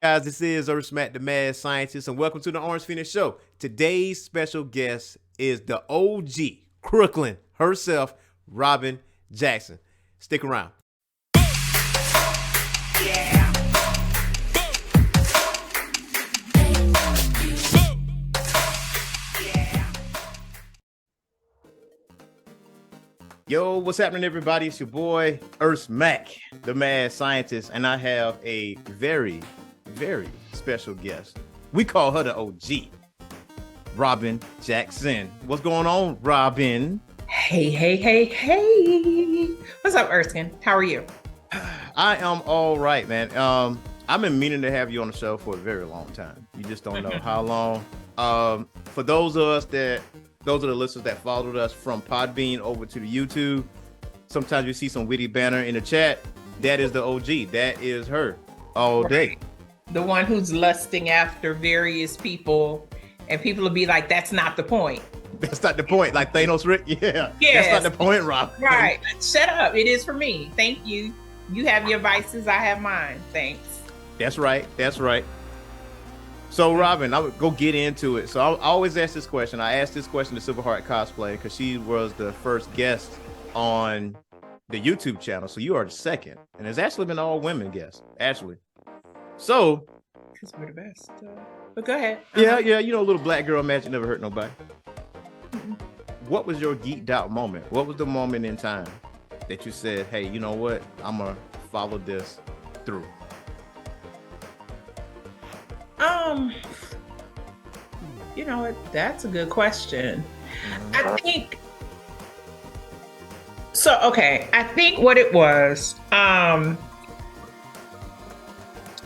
Guys, this is Matt the Mad Scientist, and welcome to the OrangePhoenix Show. Today's special guest is the OG, Crooklyn herself, Robin Jackson. Stick around. Yeah. Yo, what's happening, everybody? It's your boy, Mac, the Mad Scientist, and I have a very special guest. We call her the OG, Robin Jackson. What's going on, Robin? Hey. What's up, Erskine? How are you? I am all right, man. I've been meaning to have you on the show for a very long time. You just don't know how long. For those of the listeners that followed us from Podbean over to the YouTube, sometimes you see some witty banner in the chat. That is the OG. That is her all day. The one who's lusting after various people, and people will be like, that's not the point. That's not the point. Like Thanos, Rick? Yeah. Yes. That's not the point, Rob. Right. Shut up. It is for me. Thank you. You have your vices. I have mine. Thanks. That's right. So, Robin, I would go get into it. So I always ask this question. I asked this question to Silverheart Cosplay because she was the first guest on the YouTube channel. So you are the second. And it's actually been all women guests, actually. So, because we're the best. But go ahead. Yeah. You know, a little black girl magic never hurt nobody. Mm-hmm. What was your geeked out moment? What was the moment in time that you said, hey, you know what? I'm going to follow this through? You know what? That's a good question. Mm-hmm. I think what it was,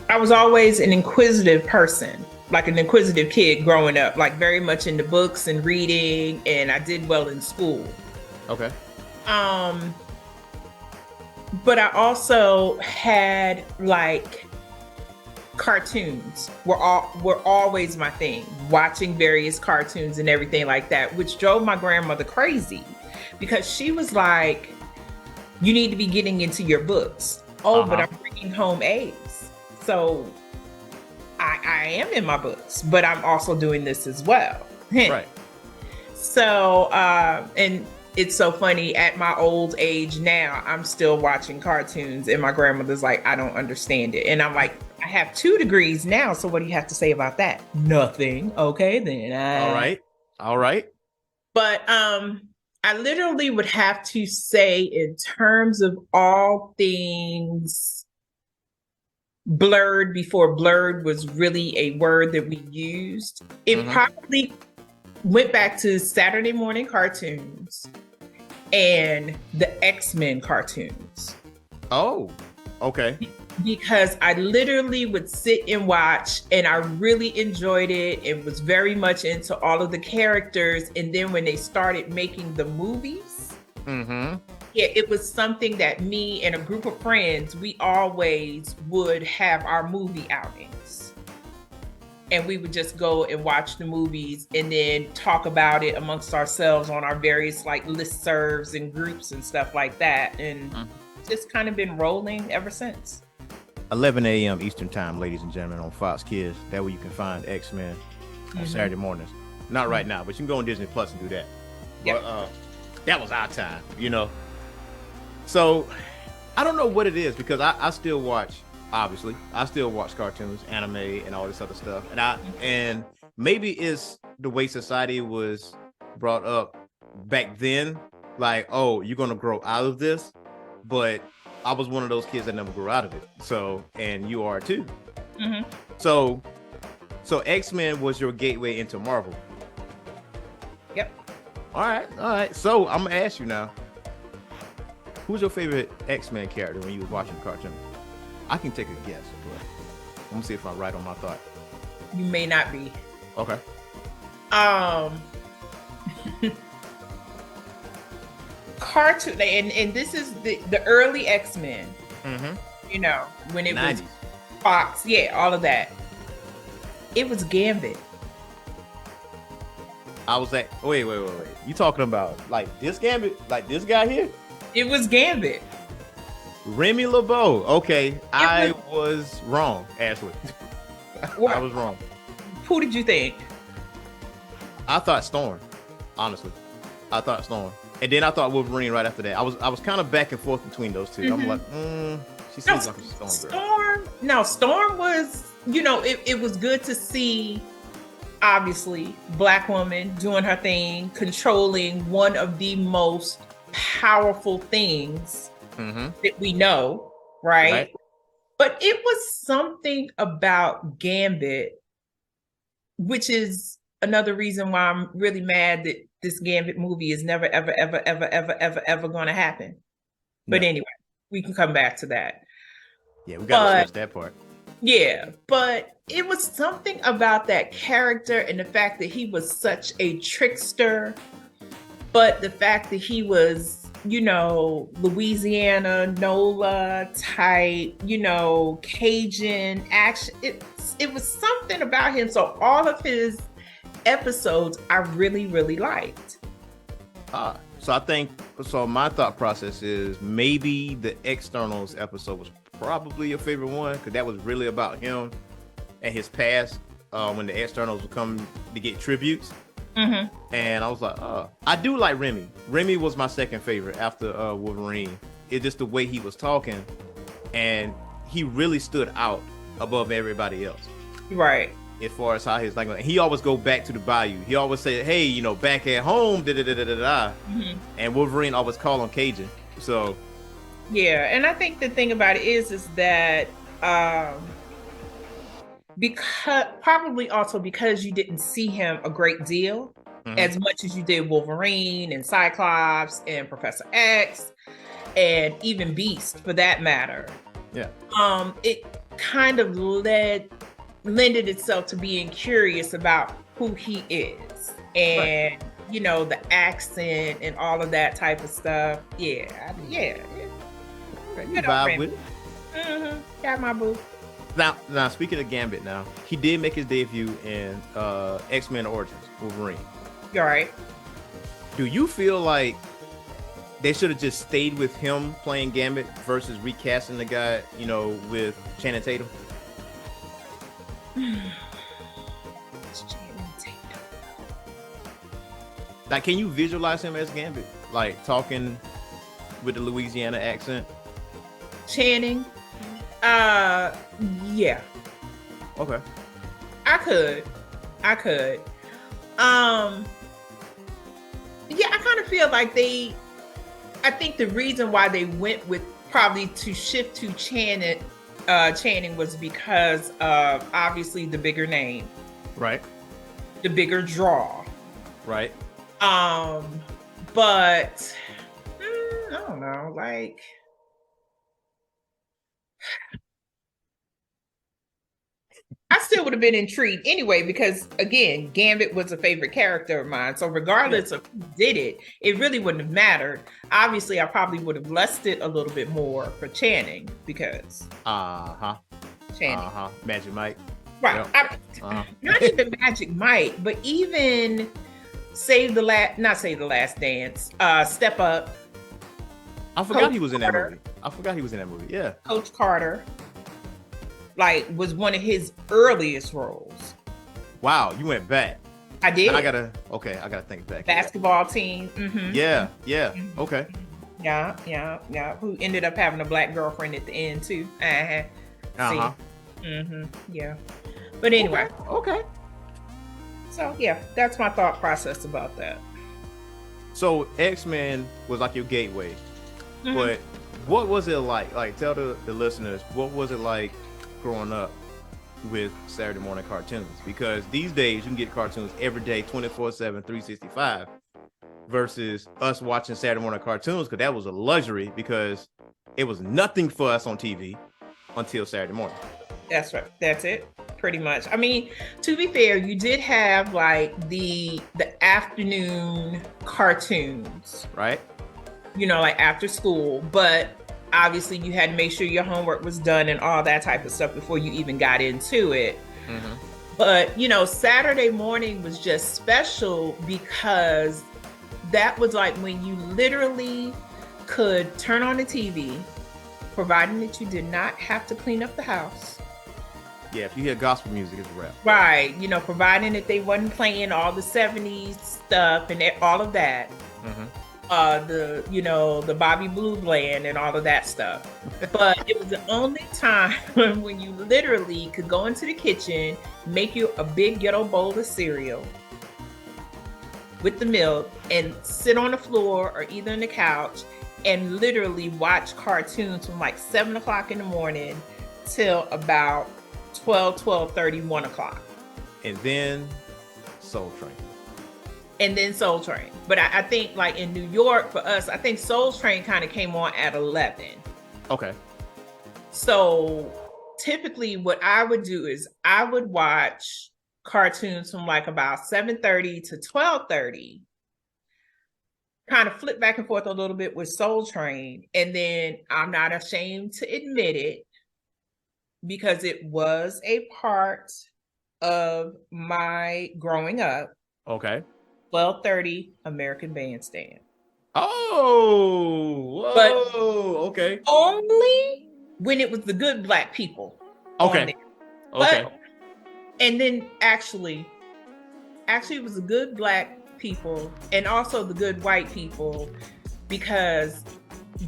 I was always an inquisitive person, like an inquisitive kid growing up, like very much into books and reading, and I did well in school. Okay. But I also had like cartoons were always my thing, watching various cartoons and everything like that, which drove my grandmother crazy because she was like, you need to be getting into your books. But I'm bringing home A's. So I am in my books, but I'm also doing this as well. Right. So, and it's so funny, at my old age now, I'm still watching cartoons and my grandmother's like, I don't understand it. And I'm like, I have 2 degrees now. So what do you have to say about that? Nothing. Okay, then. All right. But I literally would have to say, in terms of all things blurred, before blurred was really a word that we used, it probably went back to Saturday morning cartoons and the X-Men cartoons. Oh, okay. Because I literally would sit and watch, and I really enjoyed it. It was very much into all of the characters. And then when they started making the movies, it was something that me and a group of friends, we always would have our movie outings. And we would just go and watch the movies and then talk about it amongst ourselves on our various like listservs and groups and stuff like that. And just kind of been rolling ever since. 11 a.m. Eastern time, ladies and gentlemen, on Fox Kids. That way you can find X-Men on Saturday mornings. Not right now, but you can go on Disney Plus and do that. Yep. But that was our time, you know. So I don't know what it is, because I still watch, obviously. I still watch cartoons, anime, and all this other stuff. And maybe it's the way society was brought up back then. Like, oh, you're going to grow out of this. But I was one of those kids that never grew out of it. So, and you are too. So X-Men was your gateway into Marvel. Yep. All right. So I'm gonna ask you now, who's your favorite X-Men character when you was watching the cartoon? I can take a guess, but I'm gonna see if I'm right on my thought. You may not be. Okay. Cartoon, and this is the early X-Men. You know, when it 90s. Was Fox, all of that. It was Gambit. I was like, wait. You talking about like this Gambit, like this guy here? It was Gambit. Remy LeBeau. Okay, I was wrong, Ashley. I was wrong. Who did you think? I thought Storm, honestly. I thought Storm. And then I thought Wolverine right after that. I was kind of back and forth between those 2 I'm like, she seems like a Storm girl. Storm was, it was good to see, obviously, Black woman doing her thing, controlling one of the most powerful things that we know, right? But it was something about Gambit, which is another reason why I'm really mad that this Gambit movie is never, ever, ever, ever, ever, ever, ever going to happen. But anyway, we can come back to that. Yeah, we got to switch that part. Yeah, but it was something about that character and the fact that he was such a trickster, but the fact that he was, Louisiana, NOLA type, Cajun action. It was something about him. So all of his episodes I really, really liked. So I think, my thought process is maybe the Externals episode was probably your favorite one, because that was really about him and his past, when the Externals would come to get tributes. And I was like, I do like Remy. Remy was my second favorite after Wolverine. It's just the way he was talking, and he really stood out above everybody else. Right. As far as how he's like, he always go back to the bayou. He always say, hey, back at home, and Wolverine always call him Cajun. So yeah, and I think the thing about it is that because probably also because you didn't see him a great deal as much as you did Wolverine and Cyclops and Professor X and even Beast for that matter. Yeah. It kind of lended itself to being curious about who he is and the accent and all of that type of stuff. Yeah. You vibe with it. Got my boo. Now speaking of Gambit, now he did make his debut in X-Men Origins Wolverine. You're right. Do you feel like they should have just stayed with him playing Gambit versus recasting the guy, with Channing Tatum? Like, can you visualize him as Gambit, like talking with the Louisiana accent? Channing, yeah. Okay. I could. Yeah, I kind of feel like I think the reason why they went with probably to shift to Channing was because of obviously the bigger name. Right. The bigger draw. Right. But I don't know, like I still would have been intrigued anyway, because again, Gambit was a favorite character of mine. So regardless of who did it, it really wouldn't have mattered. Obviously, I probably would have lusted a little bit more for Channing because Channing. Magic Mike. Right. Yep. Not even Magic Mike, but even not Save the Last Dance, Step Up. I forgot he was in that movie. Yeah. Coach Carter. Was one of his earliest roles. Wow, you went back. I did. I gotta think back. Basketball team. Mm-hmm. Yeah. Mm-hmm. Okay. Yeah. Who ended up having a black girlfriend at the end too. Yeah. But anyway. Okay. So yeah, that's my thought process about that. So X-Men was like your gateway, but what was it like? Like, tell the listeners, what was it like growing up with Saturday morning cartoons? Because these days you can get cartoons every day, 24/7, 365, versus us watching Saturday morning cartoons, because that was a luxury, because it was nothing for us on TV until Saturday morning. That's right. That's it. Pretty much. I mean, to be fair, you did have the afternoon cartoons, right? After school, but obviously you had to make sure your homework was done and all that type of stuff before you even got into it. But Saturday morning was just special because that was like when you literally could turn on the TV, providing that you did not have to clean up the house. Yeah, if you hear gospel music, it's a rap. Right. You know, providing that they wasn't playing all the 70s stuff and all of that. Mm-hmm. The Bobby Blue Bland and all of that stuff. But it was the only time when you literally could go into the kitchen, make you a big ghetto bowl of cereal with the milk and sit on the floor or either on the couch and literally watch cartoons from like 7 o'clock in the morning till about 12:30, 1 o'clock. And then Soul Train. But I think like in New York for us, I think Soul Train kind of came on at 11. Okay. So typically what I would do is I would watch cartoons from like about 7:30 to 12:30, kind of flip back and forth a little bit with Soul Train. And then I'm not ashamed to admit it because it was a part of my growing up. Okay. 12:30 American Bandstand. Oh, whoa, But okay. only when it was the good black people. Okay. Okay. And then actually it was the good black people and also the good white people, because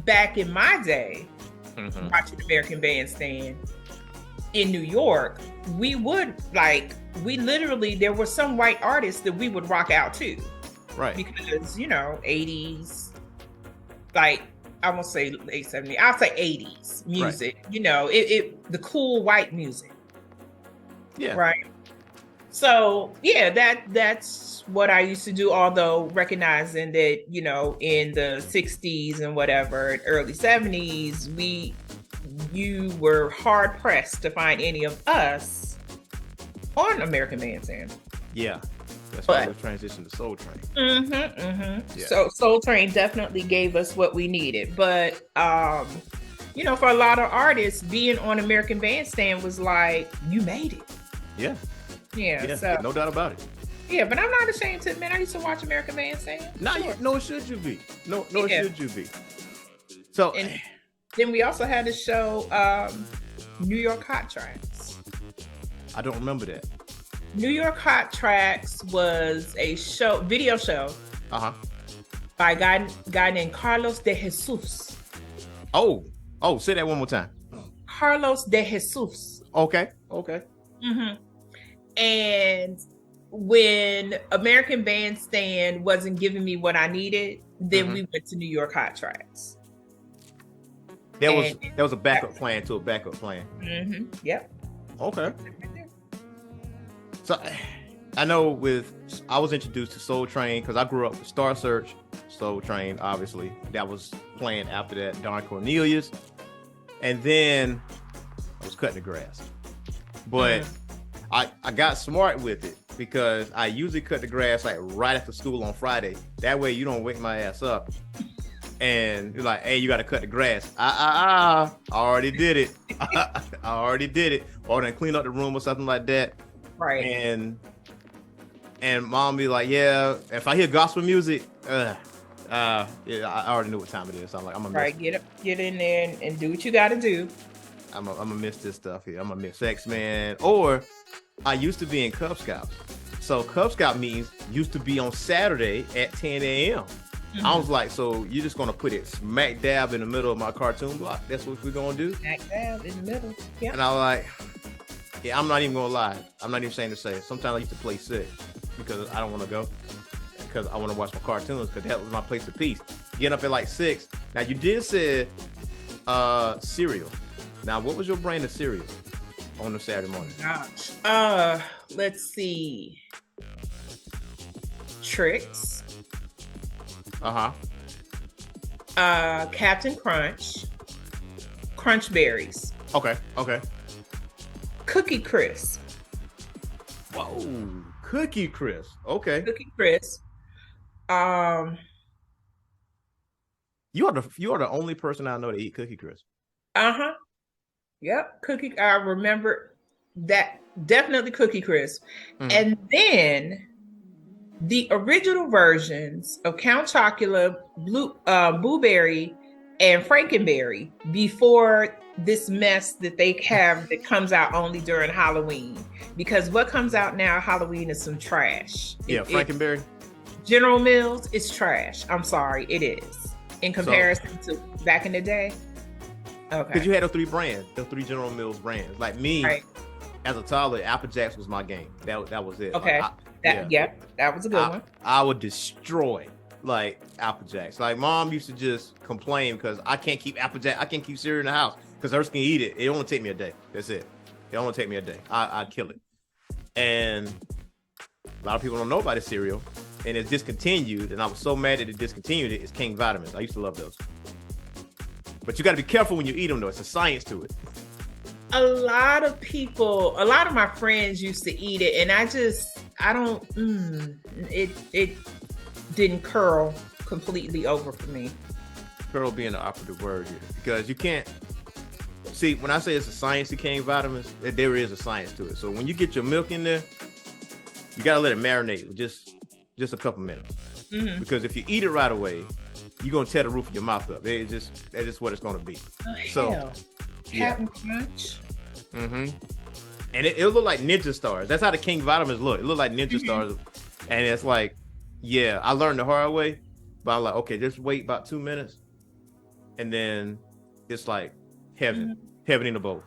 back in my day, watching American Bandstand in New York, there were some white artists that we would rock out to. Right. Because, 80s, like, I won't say late 70s, I'll say 80s music, right. The cool white music. Yeah. Right. So, yeah, that's what I used to do, although recognizing that, in the 60s and whatever, early 70s, you were hard pressed to find any of us on American Bandstand. Yeah. That's why we transitioned to Soul Train. Yeah. So Soul Train definitely gave us what we needed. But, for a lot of artists, being on American Bandstand was like, you made it. Yeah. Yeah. So, no doubt about it. Yeah, but I'm not ashamed to admit I used to watch American Bandstand. No, should you be? No, should you be? So, and then we also had a show, New York Hot Tracks. I don't remember that. New York Hot Tracks was a video show. By a guy named Carlos de Jesus. Oh, say that one more time. Carlos de Jesus. Okay. And when American Bandstand wasn't giving me what I needed, then we went to New York Hot Tracks. That was a backup plan to a backup plan. Yep. Okay. So I know I was introduced to Soul Train because I grew up with Star Search, Soul Train, obviously. That was playing after that, Don Cornelius. And then I was cutting the grass. But I got smart with it because I usually cut the grass like right after school on Friday. That way you don't wake my ass up. And you're like, hey, you got to cut the grass. I already did it. I already did it. Or then clean up the room or something like that. Right. And mom be like, yeah, if I hear gospel music, yeah, I already know what time it is. So I'm like, I'm gonna get in there and do what you got to do. I'm gonna miss this stuff here. I'm gonna miss X-Men. Or I used to be in Cub Scouts. So Cub Scout meetings used to be on Saturday at 10 a.m. I was like, so you're just gonna put it smack dab in the middle of my cartoon block? That's what we're gonna do? Smack dab in the middle. Yeah. And I was like, yeah, I'm not even gonna lie. I'm not even saying to say. Sometimes I used to play sick because I don't want to go because I want to watch my cartoons because that was my place of peace. Getting up at like 6. Now you did say cereal. Now what was your brand of cereal on the Saturday morning? Gosh. Let's see. Trix. Captain Crunch. Crunch Berries. Okay. Cookie Crisp. Whoa, Cookie Crisp. Okay. Cookie Crisp. You are the only person I know to eat Cookie Crisp. Yep. I remember that. Definitely Cookie Crisp. And then the original versions of Count Chocula, Blueberry, and Frankenberry before this mess that they have that comes out only during Halloween. Because what comes out now, Halloween, is some trash. Yeah, Frankenberry. General Mills is trash. I'm sorry, it is. In comparison to back in the day. Okay. Because you had those 3 brands, those 3 General Mills brands. Like me, right. As a toddler, Apple Jacks was my game. That was it. Okay. Like, that was a good one. I would destroy like Apple Jacks. Like mom used to just complain because I can't keep Apple Jack. I can't keep cereal in the house because hers can eat it. It only take me a day. That's it. It only take me a day. I'd kill it. And a lot of people don't know about this cereal, and it's discontinued. And I was so mad that it discontinued it. It's King Vitamins. I used to love those. But you got to be careful when you eat them, though. It's a science to it. A lot of my friends used to eat it, and it didn't curl completely over for me. Curl being the operative word here, because you can't see when I say it's a science to King Vitamins, there is a science to it. So when you get your milk in there, you gotta let it marinate just a couple minutes, because if you eat it right away, you're gonna tear the roof of your mouth up. That's just what it's gonna be. Oh, so hell. Captain Crunch. And it looked like Ninja Stars. That's how the King Vitamins look. It looked like Ninja Stars, and it's like, yeah, I learned the hard way, but I'm like, okay, just wait about 2 minutes, and then it's like heaven in the bowl.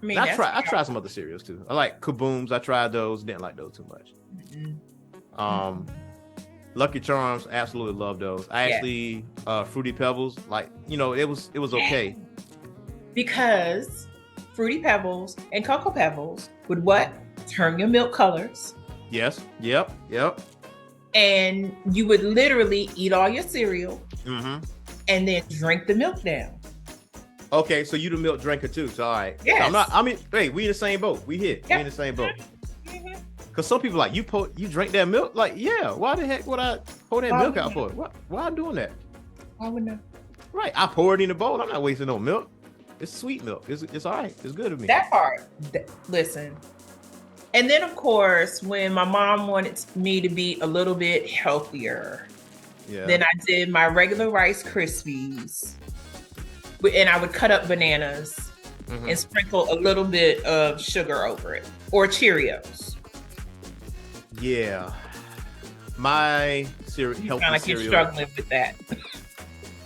I mean, I tried some other cereals too. I like Kabooms. I tried those. Didn't like those too much. Lucky Charms, absolutely love those. I actually Fruity Pebbles, like, it was okay. Because Fruity Pebbles and Cocoa Pebbles would what? Turn your milk colors. Yes. Yep. And you would literally eat all your cereal and then drink the milk down. Okay, so you the milk drinker too. So all right. Yes. So hey, we in the same boat. We here. Yep. We in the same boat. Cause some people like, you drink that milk? Like, yeah, why the heck would I pour that milk out for? Why I'm doing that? I would know. Right. I pour it in the bowl. I'm not wasting no milk. It's sweet milk. It's all right. It's good to me. That part. Listen. And then, of course, when my mom wanted me to be a little bit healthier, then I did my regular Rice Krispies. And I would cut up bananas and sprinkle a little bit of sugar over it. Or Cheerios. Yeah. My healthy cereal. Like you're struggling with that.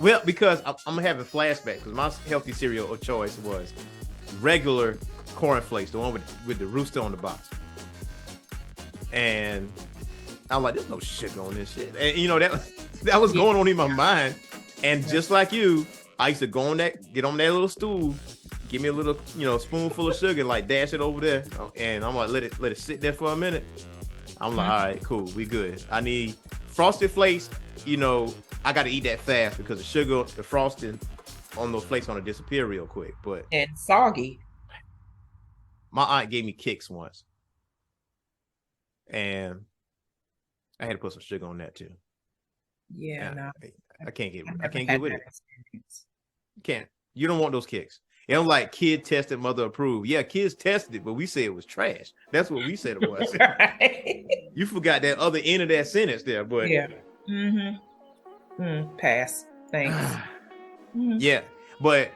Well, because I'm having flashbacks, because my healthy cereal of choice was regular cornflakes, the one with the rooster on the box. And I'm like, there's no sugar on this shit. And that was going on in my mind. And just like you, I used to get on that little stool, give me a little, spoonful of sugar, and like dash it over there. And I'm like, let it sit there for a minute. I'm like, all right, cool, we good. I need Frosted Flakes, I got to eat that fast because the sugar, the frosting on those flakes gonna disappear real quick. And soggy. My aunt gave me Kix once, and I had to put some sugar on that too. Yeah, no, I can't get with it. Can't. You don't want those Kix. It don't like kid tested, mother approved. Yeah, kids tested it, but we said it was trash. That's what we said it was. Right. You forgot that other end of that sentence there, but yeah. Pass. Thanks. Yeah, but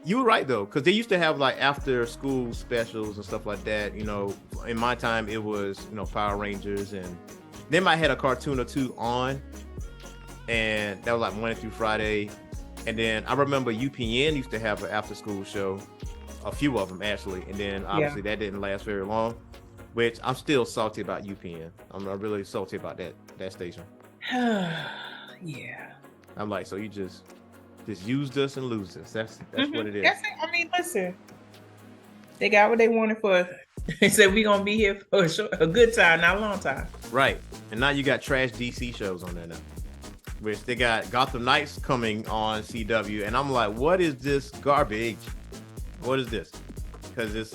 you were right though, because they used to have like after school specials and stuff like that. In my time it was Power Rangers, and they might had a cartoon or two on, and that was like Monday through Friday. And then I remember UPN used to have an after school show, a few of them actually, and then obviously that didn't last very long, which I'm still salty about UPN. I'm really salty about that station. Yeah. I'm like, so you just used us and lose us. That's what it is. That's it. I mean, listen, they got what they wanted for. They said we're gonna be here for a good time, not a long time. Right. And now you got trash DC shows on there now, which they got Gotham Knights coming on CW, and I'm like, what is this garbage? What is this? Because it's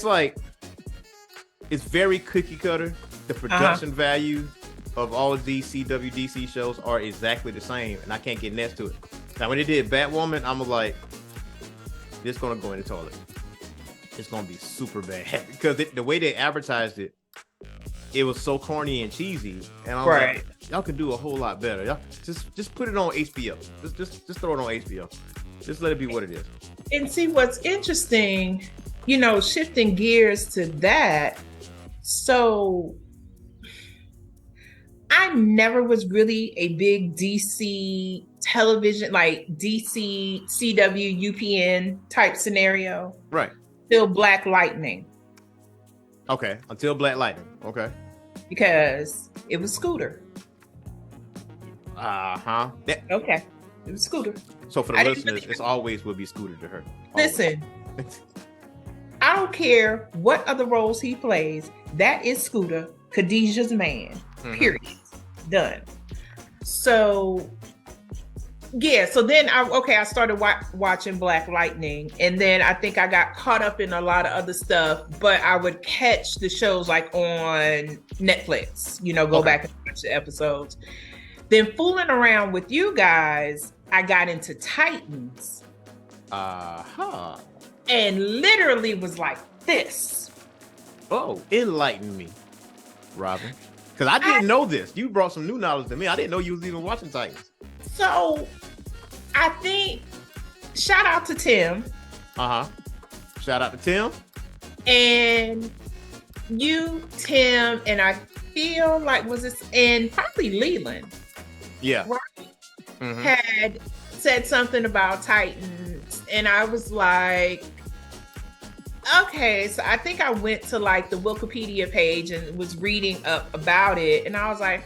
like, it's very cookie cutter. The production value of all of these CW DC shows are exactly the same, and I can't get next to it. Now, when they did Batwoman, I'm like, this gonna go in the toilet. It's gonna be super bad because the way they advertised it, it was so corny and cheesy, and I was like, y'all could do a whole lot better. Y'all just put it on HBO. Just throw it on HBO. Just let it be what it is. And see what's interesting, shifting gears to that. So I never was really a big DC television, like DC, CW, UPN type scenario. Right. Till Black Lightning. Okay. Until Black Lightning. Okay. Because it was Scooter. Uh-huh. Okay. It was Scooter. So for the listeners, it's always will be Scooter to her. Always. Listen, I don't care what other roles he plays. That is Scooter, Khadijah's man. Period. Done. So, yeah. So then I started watching Black Lightning, and then I think I got caught up in a lot of other stuff. But I would catch the shows like on Netflix. Go back and watch the episodes. Then fooling around with you guys, I got into Titans. And literally was like this. Oh, enlighten me, Robin. Because I didn't know this. You brought some new knowledge to me. I didn't know you was even watching Titans. So, I think, shout out to Tim. Shout out to Tim. And you, Tim, and I feel like and probably Leland. Yeah. Right? Had said something about Titans. And I was like, okay, so I think I went to like the Wikipedia page and was reading up about it, and I was like,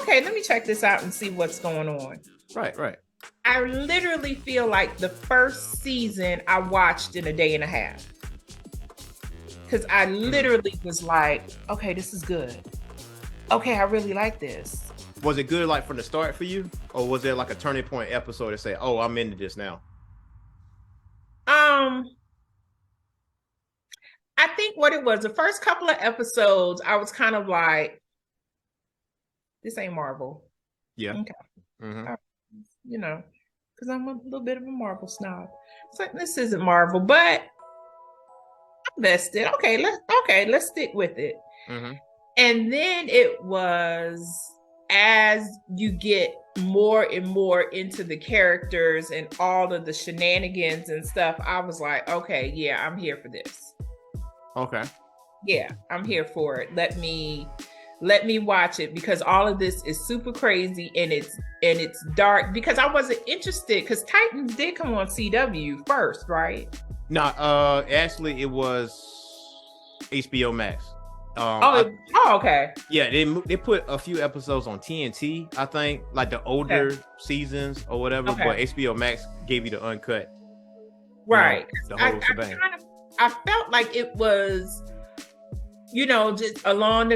okay, let me check this out and see what's going on. Right. I literally feel like the first season I watched in a day and a half. Because I literally was like, okay, this is good. Okay, I really like this. Was it good like from the start for you? Or was there like a turning point episode to say, oh, I'm into this now? I think what it was, the first couple of episodes, I was kind of like, this ain't Marvel. Yeah. Okay. Because I'm a little bit of a Marvel snob. It's like, this isn't Marvel, but I'm vested. Okay, let's stick with it. And then it was, as you get more and more into the characters and all of the shenanigans and stuff, I was like, okay, yeah, I'm here for this. Okay. Yeah, I'm here for it. Let me watch it, because all of this is super crazy and it's dark, because I wasn't interested, because Titans did come on CW first, right? No, actually it was HBO Max. Okay. Yeah, they put a few episodes on TNT, I think, like the older seasons or whatever, but HBO Max gave you the uncut. Right. The whole shebang. I felt like it was, just along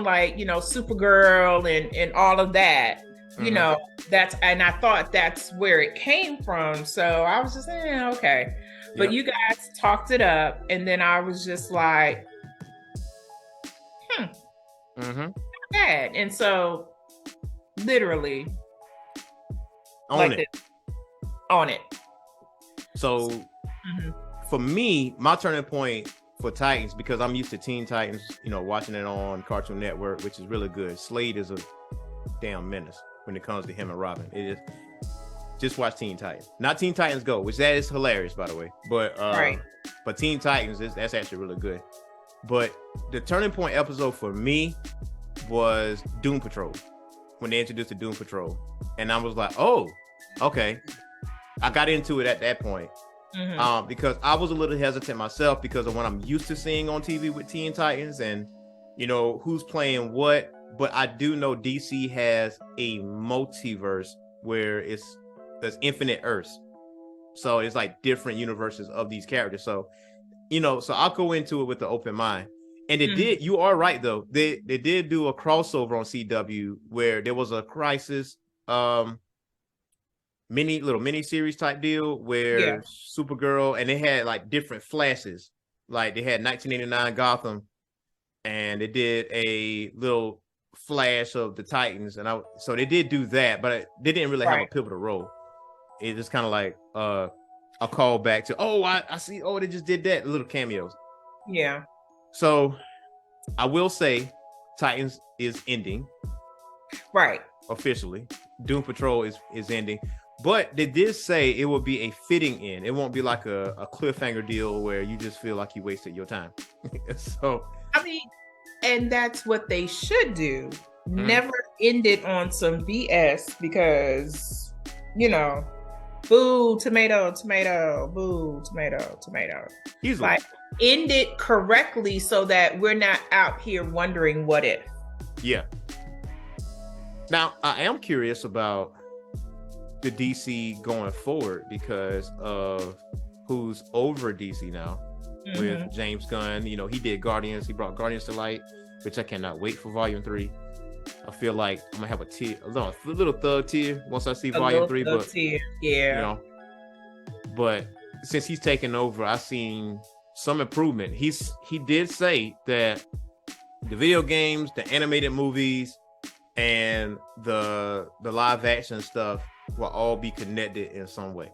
like, Supergirl and all of that, and I thought that's where it came from. So I was just okay. But you guys talked it up, and then I was just like, not bad. And so literally on it. So for me, my turning point for Titans, because I'm used to Teen Titans, watching it on Cartoon Network, which is really good. Slade is a damn menace when it comes to him and Robin. It is. Just watch Teen Titans, not Teen Titans Go, which that is hilarious, by the way. But but Teen Titans, that's actually really good. But the turning point episode for me was Doom Patrol, when they introduced the Doom Patrol, and I was like, oh, okay. I got into it at that point. Because I was a little hesitant myself because of what I'm used to seeing on TV with Teen Titans and, who's playing what. But I do know DC has a multiverse where there's infinite Earths. So it's like different universes of these characters. So, so I'll go into it with the open mind. And they did, you are right though. They did do a crossover on CW where there was a Crisis, mini series type deal where Supergirl, and they had like different flashes, like they had 1989 Gotham, and they did a little flash of the Titans, and so they did do that, but they didn't really have a pivotal role. It just kind of like a callback to I see, they just did that, little cameos. Yeah. So I will say Titans is ending. Right. Officially. Doom Patrol is ending. But they did say it will be a fitting end. It won't be like a cliffhanger deal where you just feel like you wasted your time. So I mean, and that's what they should do. Never end it on some BS because, boo, tomato, tomato, boo, tomato, tomato. Easily. Like, end it correctly so that we're not out here wondering what if. Yeah. Now, I am curious about the DC going forward because of who's over DC now with James Gunn. He did Guardians. He brought Guardians to light, which I cannot wait for Volume 3. I feel like I'm gonna have a little thug tear once I see Volume 3. But yeah, but since he's taken over, I've seen some improvement. He did say that the video games, the animated movies, and the live action stuff will all be connected in some way.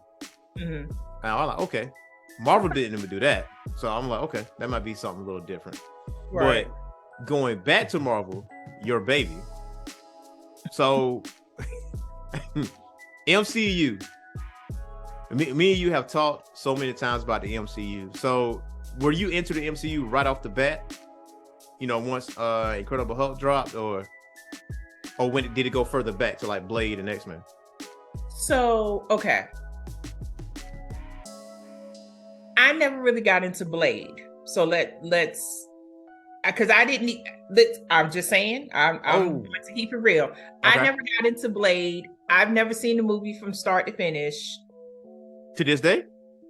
And I'm like, okay, Marvel didn't even do that, so I'm like, okay, that might be something a little different. Right. But going back to Marvel, your baby. So MCU. Me and you have talked so many times about the MCU. So were you into the MCU right off the bat? Once Incredible Hulk dropped, or when did it go further back to like Blade and X-Men? So, okay. I never really got into Blade. So let's because I didn't. I'm just saying. I'm going to keep it real. Okay. I never got into Blade. I've never seen the movie from start to finish. To this day?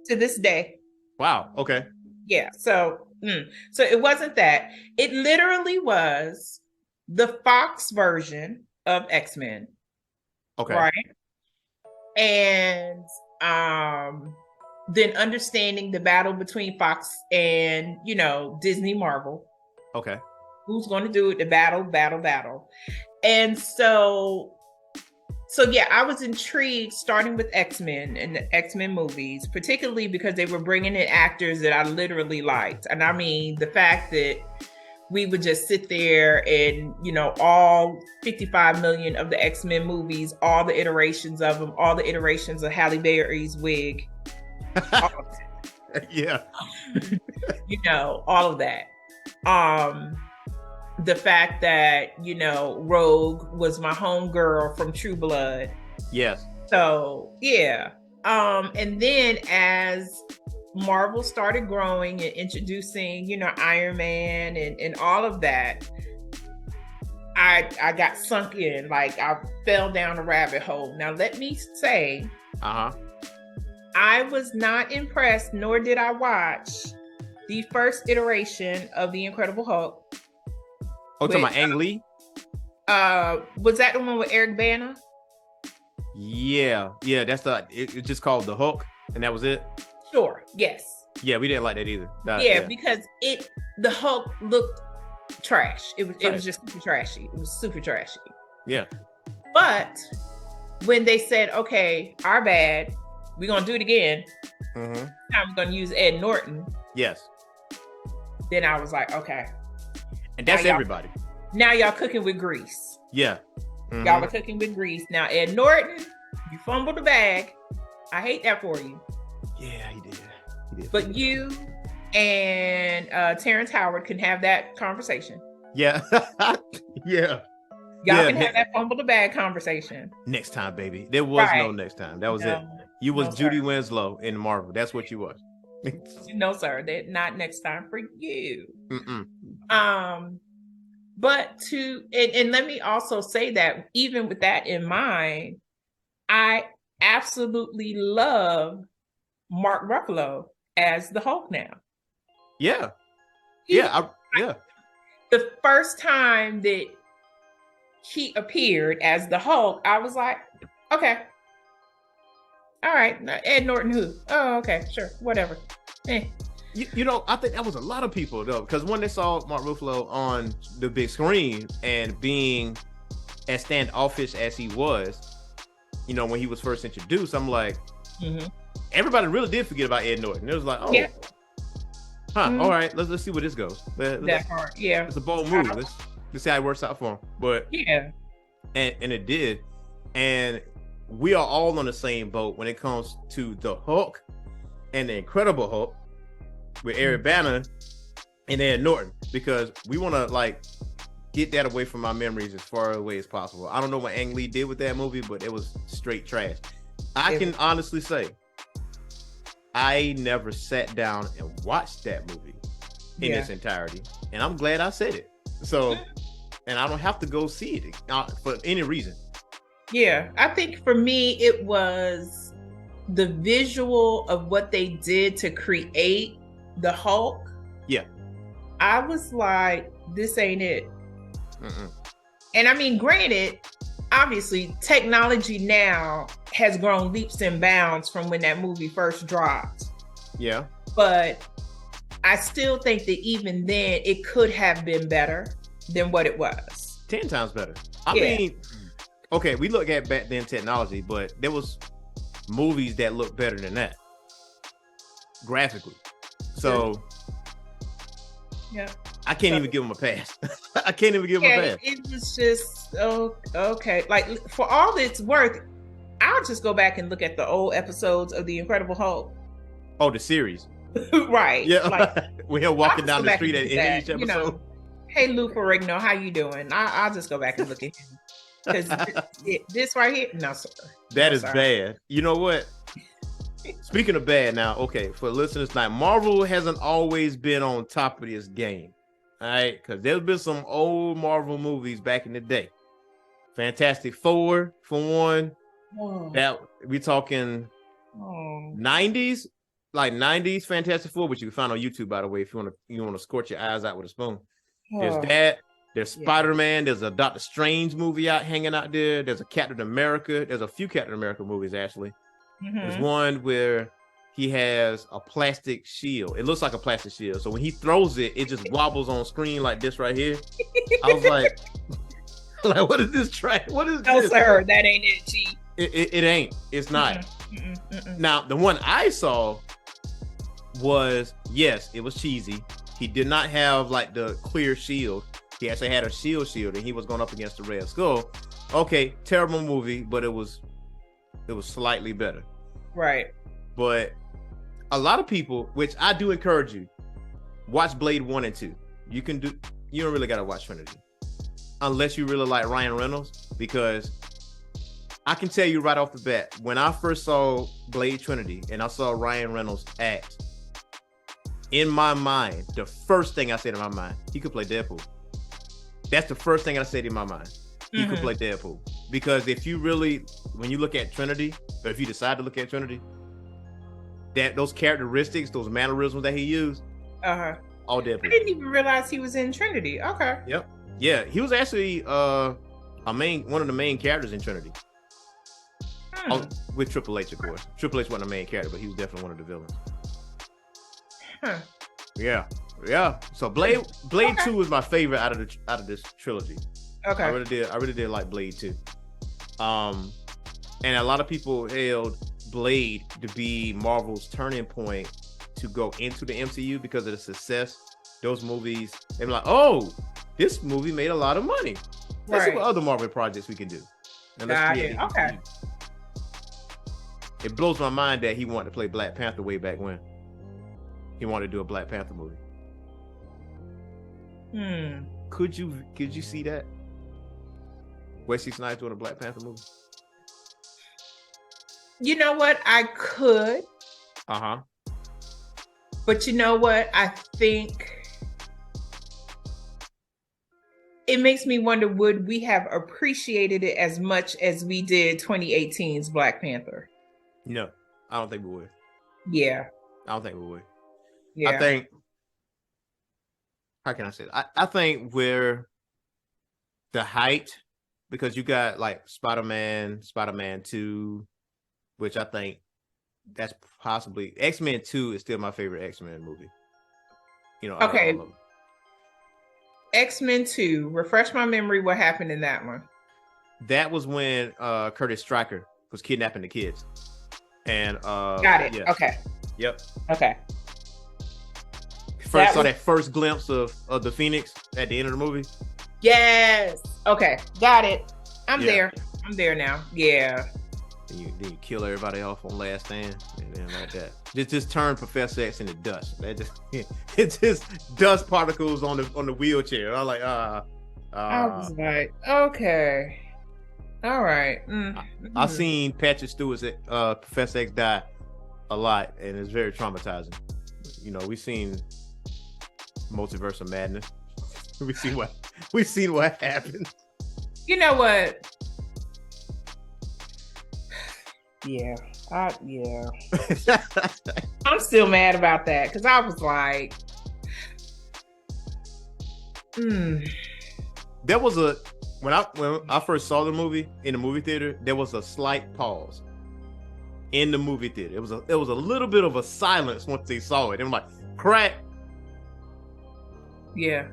To this day. Wow. Okay. Yeah. So it wasn't that. It literally was the Fox version of X-Men. Okay. Right. And then understanding the battle between Fox and Disney Marvel. Okay. Who's going to do it? The battle. And so yeah, I was intrigued starting with X-Men and the X-Men movies, particularly because they were bringing in actors that I literally liked. And I mean, the fact that we would just sit there and, all 55 million of the X-Men movies, all the iterations of them, all the iterations of Halle Berry's wig. All of that. Yeah. All of that. The fact that, Rogue was my homegirl from True Blood. Yes. So, yeah. And then as Marvel started growing and introducing, Iron Man and all of that, I got sunk in. Like, I fell down a rabbit hole. Now, let me say, I was not impressed, nor did I watch the first iteration of The Incredible Hulk. Oh, talking about Ang Lee? Was that the one with Eric Bana? Yeah, that's it's just called The Hulk, and that was it? Sure, yes. Yeah, we didn't like that either. Because the Hulk looked trash. It was just super trashy. It was super trashy. Yeah. But when they said, okay, our bad, we're gonna do it again. Now we're gonna use Ed Norton. Yes. Then I was like, okay. And that's everybody. Now y'all cooking with grease. Yeah. Y'all are cooking with grease. Now, Ed Norton, you fumbled the bag. I hate that for you. Yeah, he did. But you and Terrence Howard can have that conversation. Yeah. Yeah. Y'all can have that fumble the bag conversation. Next time, baby. There was no next time. That was it. You was Judy sir. Winslow in Marvel. That's what you was. No, sir. That not next time for you. But and let me also say that even with that in mind, I absolutely love Mark Ruffalo as the Hulk now. Yeah. The first time that he appeared as the Hulk, I was like, okay. All right. Ed Norton who? Oh, okay. Sure. Whatever. I think that was a lot of people though, because when they saw Mark Ruffalo on the big screen and being as standoffish as he was, when he was first introduced, I'm like, everybody really did forget about Ed Norton. It was like, oh, All right, let's see where this goes. That part, yeah. It's a bold move. Let's see how it works out for him. But yeah, and it did. And we are all on the same boat when it comes to the Hulk and the Incredible Hulk with Eric Banner and Ed Norton, because we want to like get that away from our memories as far away as possible. I don't know what Ang Lee did with that movie, but it was straight trash. I can honestly say I never sat down and watched that movie in its entirety, and I'm glad I said it. So, and I don't have to go see it for any reason. Yeah, I think for me it was the visual of what they did to create the Hulk. Yeah, I was like, this ain't it. And I mean, granted, obviously, technology now has grown leaps and bounds from when that movie first dropped. Yeah. But I still think that even then, it could have been better than what it was. 10 times better. I mean, okay, we look at back then technology, but there was movies that looked better than that graphically. So, yeah. I can't even give them a pass. I can't even give them a pass. It was just, okay. Like, for all it's worth, I'll just go back and look at the old episodes of The Incredible Hulk. Oh, the series. Right. Yeah. Like, we're here walking down the street at the end of each episode. You know, hey, Lou Ferrigno, how you doing? I'll just go back and look at him. Because this right here, no, sir. That is bad. You know what? Speaking of bad now, okay, for listeners tonight, Marvel hasn't always been on top of this game. All right, because there's been some old Marvel movies back in the day. Fantastic Four, for one. That we talking 90s, like 90s Fantastic Four, which you can find on YouTube, by the way, if you want to scorch your eyes out with a spoon. There's that. There's Spider-Man. There's a Doctor Strange movie hanging out there. There's a Captain America. There's a few Captain America movies actually. There's one where he has a plastic shield. It looks like a plastic shield. So when he throws it, it just wobbles on screen like this right here. I was like, what is this track? What is this? No, sir, that ain't it, G. It ain't. It's not. Now, the one I saw was, yes, it was cheesy. He did not have like the clear shield. He actually had a shield, and he was going up against the Red Skull. Okay, terrible movie, but it was slightly better. Right. But a lot of people, which I do encourage you, watch Blade 1 and 2. You don't really got to watch Trinity. Unless you really like Ryan Reynolds, because I can tell you right off the bat, when I first saw Blade Trinity and I saw Ryan Reynolds act, in my mind, the first thing I said in my mind, he could play Deadpool. That's the first thing I said in my mind. He could play Deadpool. Because if you really, when you look at Trinity, or if you decide to look at Trinity, that those characteristics, those mannerisms that he used, all Deadpool. I didn't even realize he was in Trinity. Okay. Yep. Yeah, he was actually one of the main characters in Trinity. With Triple H, of course. Triple H wasn't the main character, but he was definitely one of the villains. Yeah. So Blade 2 is my favorite out of this trilogy. Okay. I really did like Blade 2. And a lot of people hailed Blade to be Marvel's turning point to go into the MCU because of the success. Those movies, they were like, oh, this movie made a lot of money. Let's see what other Marvel projects we can do. And Okay. It blows my mind that he wanted to play Black Panther way back when. He wanted to do a Black Panther movie. Could you see that? Wesley Snipes doing a Black Panther movie? You know what? I could. But you know what? I think it makes me wonder, would we have appreciated it as much as we did 2018's Black Panther? No, I don't think we would. Yeah. I don't think we would. Yeah. I think, how can I say it? I think we're the height, because you got like Spider-Man 2, which I think that's possibly, X-Men 2 is still my favorite X-Men movie. Okay. X-Men 2, refresh my memory, what happened in that one? That was when Curtis Stryker was kidnapping the kids. And got it. Yeah. Okay. Yep. Okay. saw that first glimpse of the Phoenix at the end of the movie. Yes. Okay, got it. I'm there now. Yeah. Then you kill everybody off on Last Stand, and then like that. Just turn Professor X into dust. It's just dust particles on the wheelchair. I'm like, I was like, okay, all right. I've seen Patrick Stewart's Professor X die a lot, and it's very traumatizing. You know, we've seen Multiverse of Madness. We've seen what happened. You know what? Yeah. I'm still mad about that because I was like, There was when I first saw the movie in the movie theater, there was a slight pause in the movie theater. It was a little bit of a silence once they saw it. And I'm like, crack. Yeah.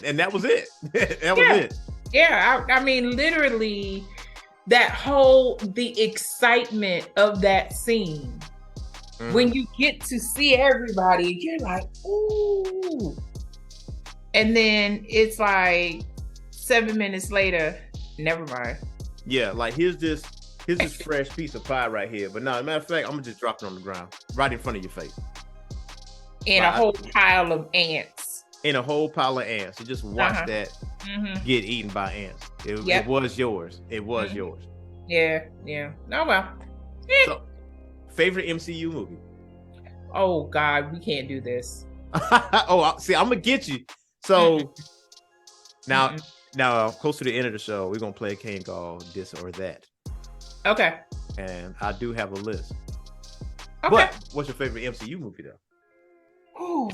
and that was it. That was it. Yeah, I mean, literally, the excitement of that scene, when you get to see everybody, you're like, ooh. And then it's like 7 minutes later, never mind. Yeah, like here's this fresh piece of pie right here. But no, as a matter of fact, I'm gonna just drop it on the ground, right in front of your face. And a whole pile of ants. In a whole pile of ants. You just watch that get eaten by ants. It was yours. It was yours. Yeah. Oh well. So, favorite MCU movie? Oh God, we can't do this. See, I'm gonna get you. So now close to the end of the show, we're gonna play a game called This or That. Okay. And I do have a list. Okay. But what's your favorite MCU movie though? Ooh.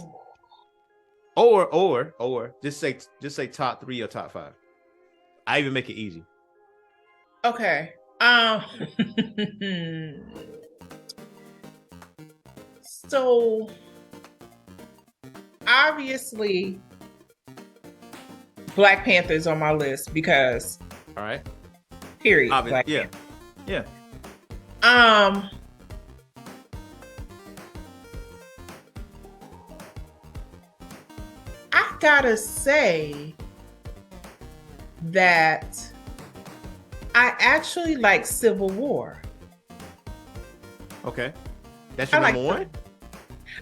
Or just say top 3 or top 5. I even make it easy. Okay. So obviously Black Panther's on my list because all right. Period. Yeah. I gotta say that I actually like Civil War. Okay. That's your number one?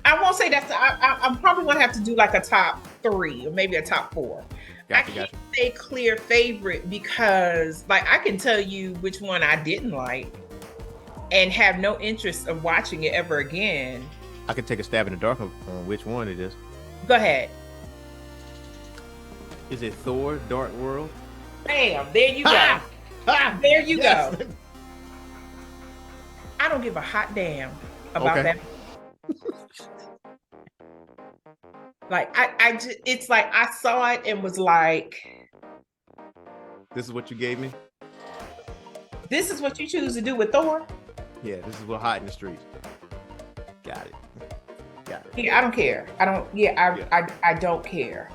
I won't say that's, I'm probably gonna have to do like a top 3 or maybe a top 4. I can't say clear favorite because like I can tell you which one I didn't like and have no interest of watching it ever again. I could take a stab in the dark on which one it is. Go ahead. Is it Thor: Dark World? Bam! There you go. There you go. I don't give a hot damn about that. Like I just, it's like I saw it and was like, this is what you gave me? This is what you choose to do with Thor? Yeah, this is what hot in the streets. Got it. Yeah, I don't care. I don't care.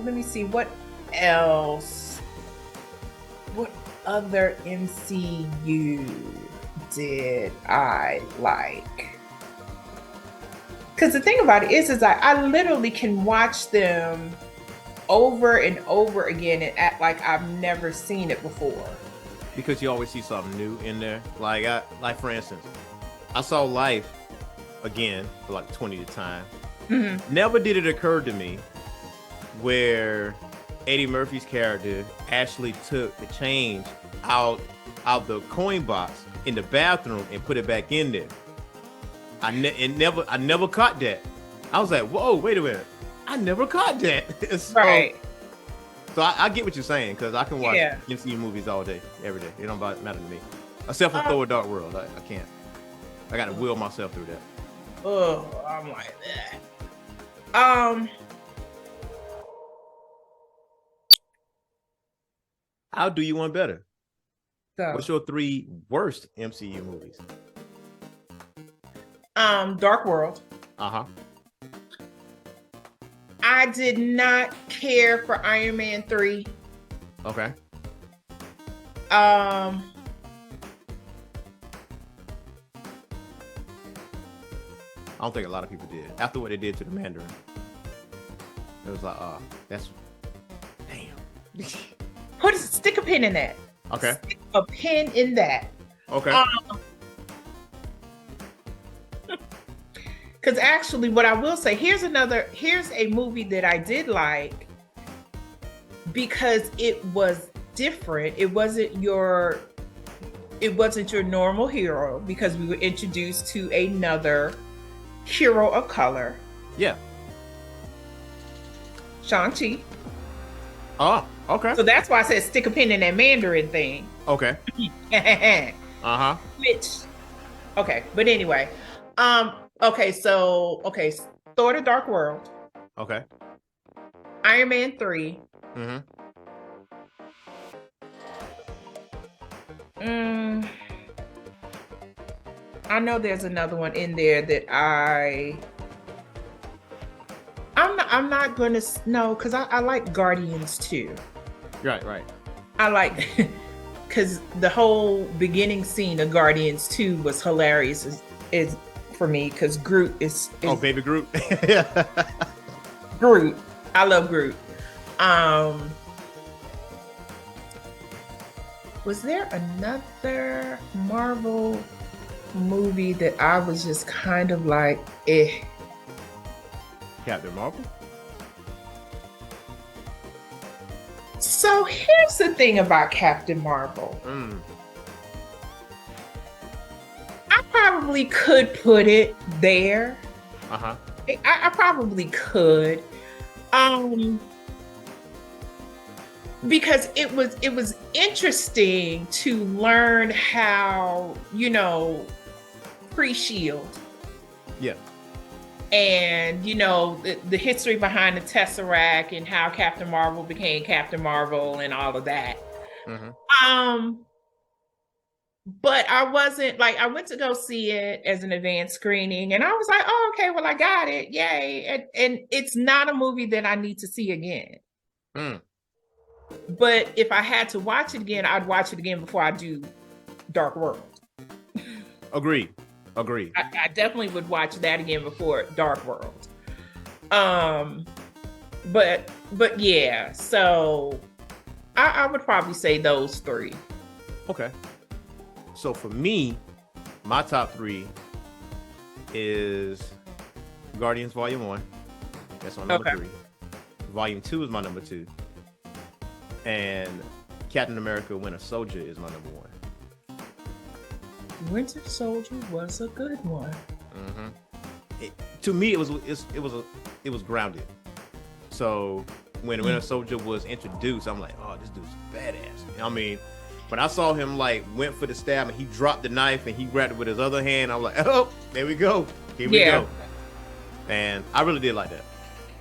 Let me see what else. What other MCU did I like? Because the thing about it is I literally can watch them over and over again and act like I've never seen it before. Because you always see something new in there. Like for instance, I saw Life again for like 20th time. Never did it occur to me where Eddie Murphy's character actually took the change out the coin box in the bathroom and put it back in there. I never caught that. I was like, whoa, wait a minute. I never caught that. Right. So I get what you're saying because I can watch MCU movies all day, every day. It don't matter to me. Except for Thor: Dark World. I can't. I got to will myself through that. Oh, I'm like that. How do you want better? So, what's your 3 worst MCU movies? Dark World. I did not care for Iron Man 3. Okay. I don't think a lot of people did. After what they did to the Mandarin, it was like, that's damn. Stick a pin in that. Okay. Stick a pin in that. Okay. Because actually, what I will say, here's a movie that I did like because it was different. It wasn't your normal hero, because we were introduced to another hero of color. Yeah. Shang-Chi. Oh, okay. So that's why I said stick a pin in that Mandarin thing. Okay. Okay, but anyway. Okay, Thor: The Dark World. Okay. Iron Man 3. I know there's another one in there that I'm not gonna know, because I like Guardians too. Right. I like because the whole beginning scene of Guardians 2 was hilarious is for me, because Groot is oh, baby Groot. Groot. I love Groot. Was there another Marvel movie that I was just kind of like, eh? Captain Marvel? So here's the thing about Captain Marvel. I probably could put it there. I probably could. Because it was interesting to learn how, pre-Shield. Yeah. And the history behind the Tesseract and how Captain Marvel became Captain Marvel and all of that. But I wasn't like, I went to go see it as an advanced screening, and I was like, oh, okay, well, I got it, yay. And it's not a movie that I need to see again. But if I had to watch it again, I'd watch it again before I do Dark World. Agreed. I definitely would watch that again before Dark World. But yeah, so I would probably say those three. Okay. So for me, my top three is Guardians Volume 1. That's my number 3. Volume 2 is my number 2. And Captain America Winter Soldier is my number 1. Winter Soldier was a good one. To me, it was grounded. So when Winter Soldier was introduced, I'm like, oh, this dude's badass. I mean, when I saw him like went for the stab and he dropped the knife and he grabbed it with his other hand, I'm like, oh, there we go. Here we go. And I really did like that.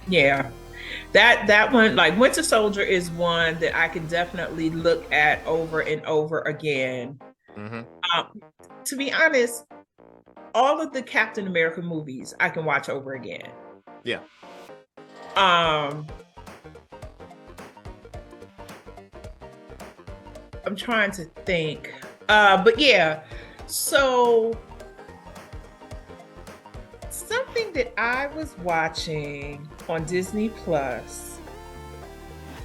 Yeah. That one, like Winter Soldier, is one that I can definitely look at over and over again. To be honest, all of the Captain America movies I can watch over again. Yeah. I'm trying to think. But yeah, so something that I was watching on Disney Plus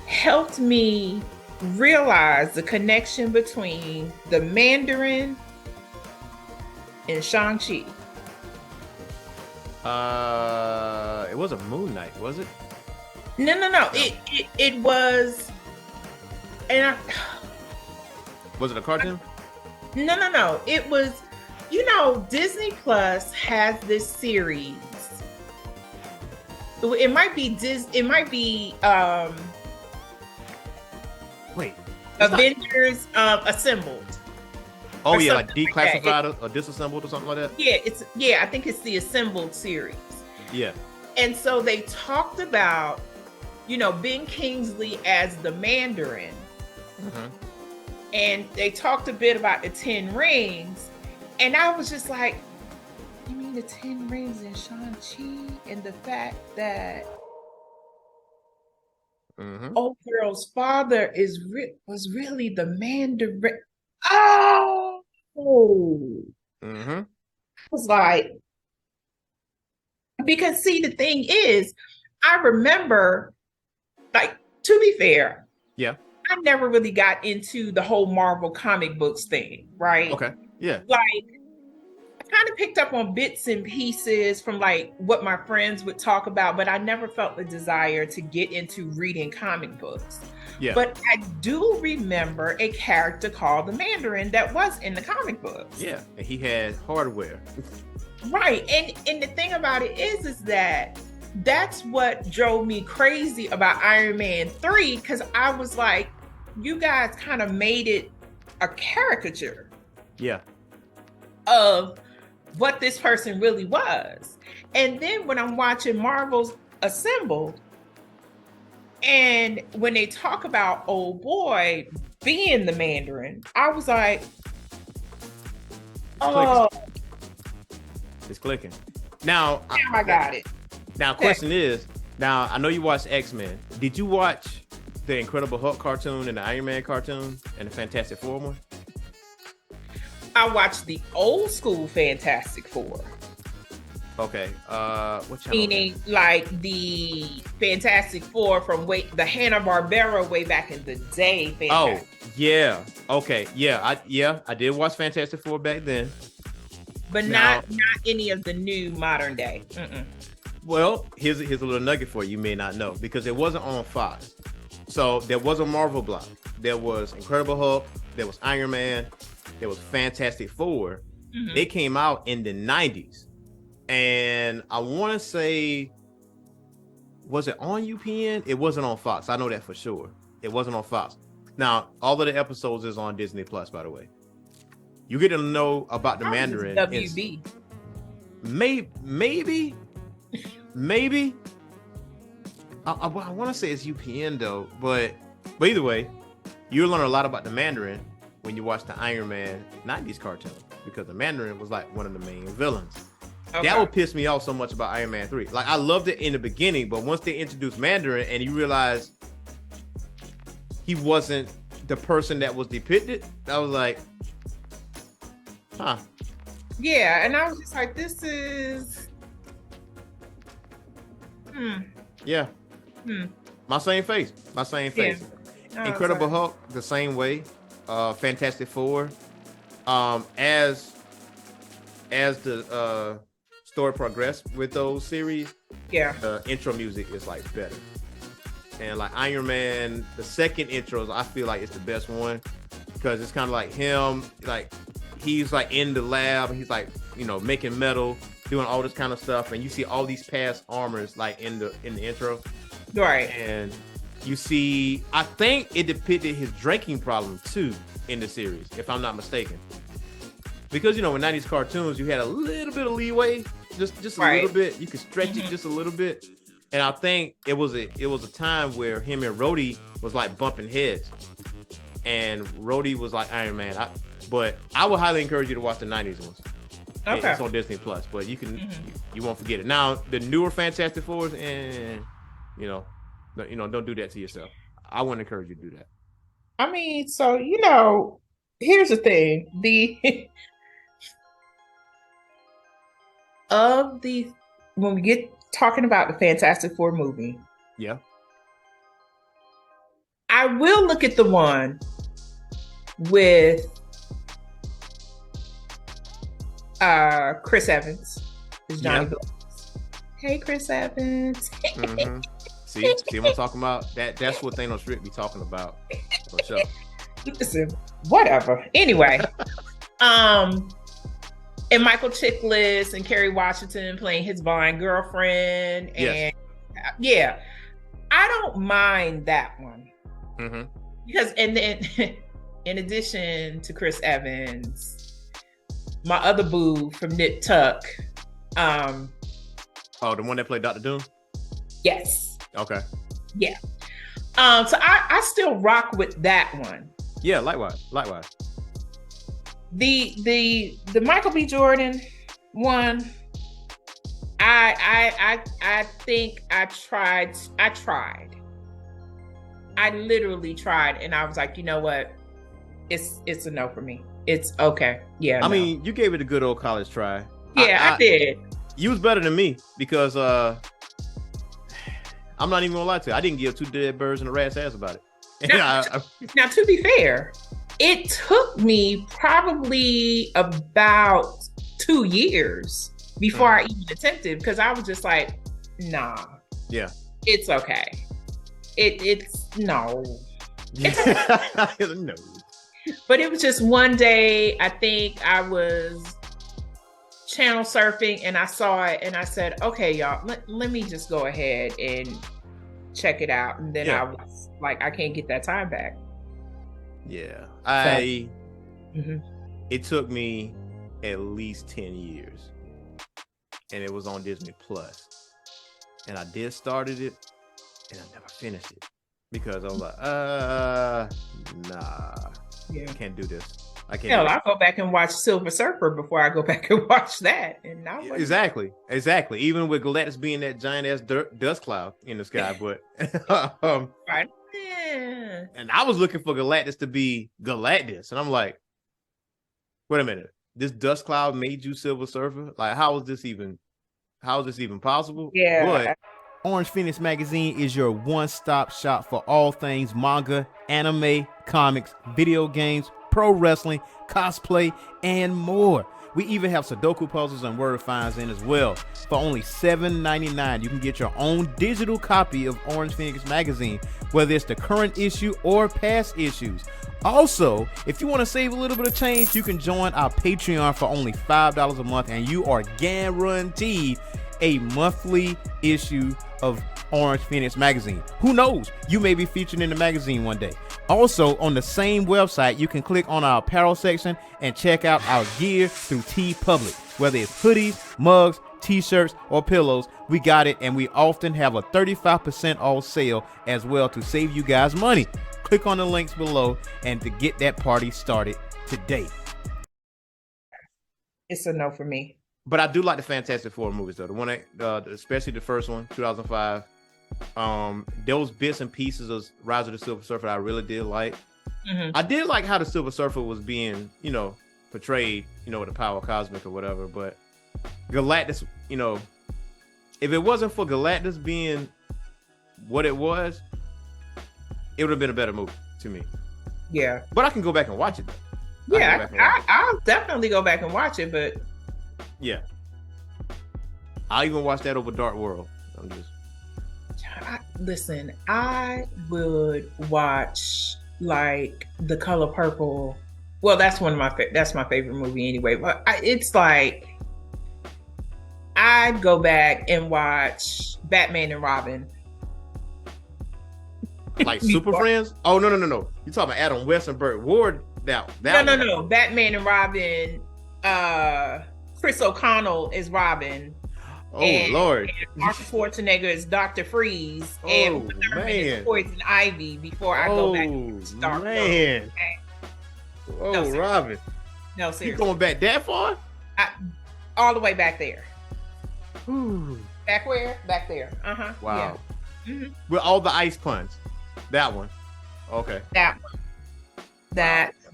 helped me realize the connection between the Mandarin and Shang-Chi. It was a Moon Knight, was it? No. It was, and was it a cartoon? No. It was, Disney Plus has this series. It might be Wait. Avengers Assembled. Oh yeah, like declassified or disassembled or something like that. Yeah, I think it's the Assembled series. Yeah. And so they talked about, Ben Kingsley as the Mandarin. And they talked a bit about the 10 rings. And I was just like, you mean the 10 rings in Shang-Chi? And the fact that old girl's father was really the Mandarin. Oh! I was like, Because see, the thing is, I remember, like, to be fair, Yeah. I never really got into the whole Marvel comic books thing, right? Okay. Yeah. Like, I kind of picked up on bits and pieces from like what my friends would talk about, but I never felt the desire to get into reading comic books. Yeah. But I do remember a character called the Mandarin that was in the comic books. Yeah. And he had hardware. Right. And the thing about it is that that's what drove me crazy about Iron Man 3, because I was like, you guys kind of made it a caricature Yeah. of what this person really was. And then when I'm watching Marvel's Assemble, and when they talk about old boy being the Mandarin, I was like, oh, it's clicking. Now I got it. Now, question is, now I know you watched X-Men. Did you watch the Incredible Hulk cartoon and the Iron Man cartoon and the Fantastic Four one? I watched the old school Fantastic Four. Okay. What channel? Meaning like the Fantastic Four from the Hanna Barbera way back in the day. Oh, yeah. Okay. Yeah. I did watch Fantastic Four back then. But not any of the new modern day. Mm-mm. Well, here's a little nugget for you. You may not know, because it wasn't on Fox. So there was a Marvel block. There was Incredible Hulk. There was Iron Man. There was Fantastic Four. Mm-hmm. They came out in the 90s. And I want to say, was it on UPN? It wasn't on Fox. I know that for sure. It wasn't on Fox. Now, all of the episodes is on Disney Plus, by the way. You get to know about the Mandarin. WB. Maybe. I want to say it's UPN though, but either way, you'll learn a lot about the Mandarin when you watch the Iron Man 90s cartoon, because the Mandarin was like one of the main villains. Okay. That would piss me off so much about Iron Man 3. Like, I loved it in the beginning, but once they introduced Mandarin and you realize he wasn't the person that was depicted, I was like, huh. Yeah, and I was just like, this is... Yeah. My same face. Yeah. Incredible Hulk, the same way. Fantastic Four. As the story progressed with those series, the intro music is like better. And like Iron Man, the second intros, I feel like it's the best one, because it's kind of like him, like he's like in the lab, he's like, making metal, doing all this kind of stuff, and you see all these past armors like in the intro, right? And you see, I think it depicted his drinking problem too in the series, if I'm not mistaken, because in 90s cartoons you had a little bit of leeway, just a little bit, you could stretch it just a little bit, and I think it was a time where him and Rhodey was like bumping heads, and Rhodey was like Iron Man. But I would highly encourage you to watch the 90s ones. Okay. It's on Disney Plus, but you can you won't forget it. Now the newer Fantastic Fours, and don't do that to yourself. I wouldn't encourage you to do that. I mean, so here's the thing: when we get talking about the Fantastic Four movie, I will look at the one with Chris Evans is Johnny Blaze. Hey, Chris Evans. See what I'm talking about? That's what Thanos should be talking about, for sure. Listen, whatever. Anyway, and Michael Chiklis and Kerry Washington playing his blind girlfriend, and I don't mind that one, because and then in addition to Chris Evans, my other boo from Nip Tuck. The one that played Dr. Doom? Yes. Okay. Yeah. So I still rock with that one. Yeah, likewise. The Michael B. Jordan one, I think I tried. I literally tried, and I was like, you know what? It's a no for me. It's okay. Yeah. I mean, you gave it a good old college try. Yeah, I did. You was better than me because I'm not even gonna lie to you. I didn't give two dead birds and a rat's ass about it. Now, to be fair, it took me probably about 2 years before I even attempted, because I was just like, nah. Yeah. It's okay. It's no. No. But it was just one day, I think I was channel surfing and I saw it and I said, okay, y'all, let me just go ahead and check it out. And then I was like, I can't get that time back. Yeah. Mm-hmm. It took me at least 10 years. And it was on Disney Plus. And I did started it and I never finished it. Because I was like, nah. Yeah. I can't do this. I can't. Hell, I'll go back and watch Silver Surfer before I go back and watch that. And now exactly. Even with Galactus being that giant ass dust cloud in the sky, but right. Yeah. And I was looking for Galactus to be Galactus, and I'm like, wait a minute, this dust cloud made you Silver Surfer? Like, how is this even possible? Yeah. But Orange Phoenix Magazine is your one-stop shop for all things manga, anime, comics, video games, pro wrestling, cosplay, and more. We even have Sudoku puzzles and word finds in as well. For only $7.99, you can get your own digital copy of Orange Phoenix Magazine, whether it's the current issue or past issues. Also, if you want to save a little bit of change, you can join our Patreon for only $5 a month, and you are guaranteed a monthly issue of Orange Phoenix Magazine. Who knows? You may be featured in the magazine one day. Also, on the same website, you can click on our apparel section and check out our gear through TeePublic. Whether it's hoodies, mugs, t-shirts, or pillows, we got it, and we often have a 35% off sale as well to save you guys money. Click on the links below and to get that party started today. It's a no for me. But I do like the Fantastic Four movies, though. The one, especially the first one, 2005. Those bits and pieces of Rise of the Silver Surfer I really did like. Mm-hmm. I did like how the Silver Surfer was being, portrayed, with the power cosmic or whatever. But Galactus, if it wasn't for Galactus being what it was, it would have been a better movie to me. Yeah. But I can go back and watch it, though. Yeah, I'll definitely go back and watch it, but... Yeah. I'll even watch that over Dark World. Listen, I would watch like The Color Purple. Well, that's that's my favorite movie anyway. But it's like I'd go back and watch Batman and Robin. Like Super Friends? Oh no! You talking about Adam West and Burt Ward? No. Batman and Robin. Chris O'Connell is Robin. Oh Lord! And Arthur Schwarzenegger is Dr. Freeze. And man, is Poison Ivy. Before I go back to start. Man. Oh, no, Robin. No, seriously. You going back that far? All the way back there. Ooh. Back where? Back there. Wow. Yeah. Mm-hmm. With all the ice puns. That one. Okay. That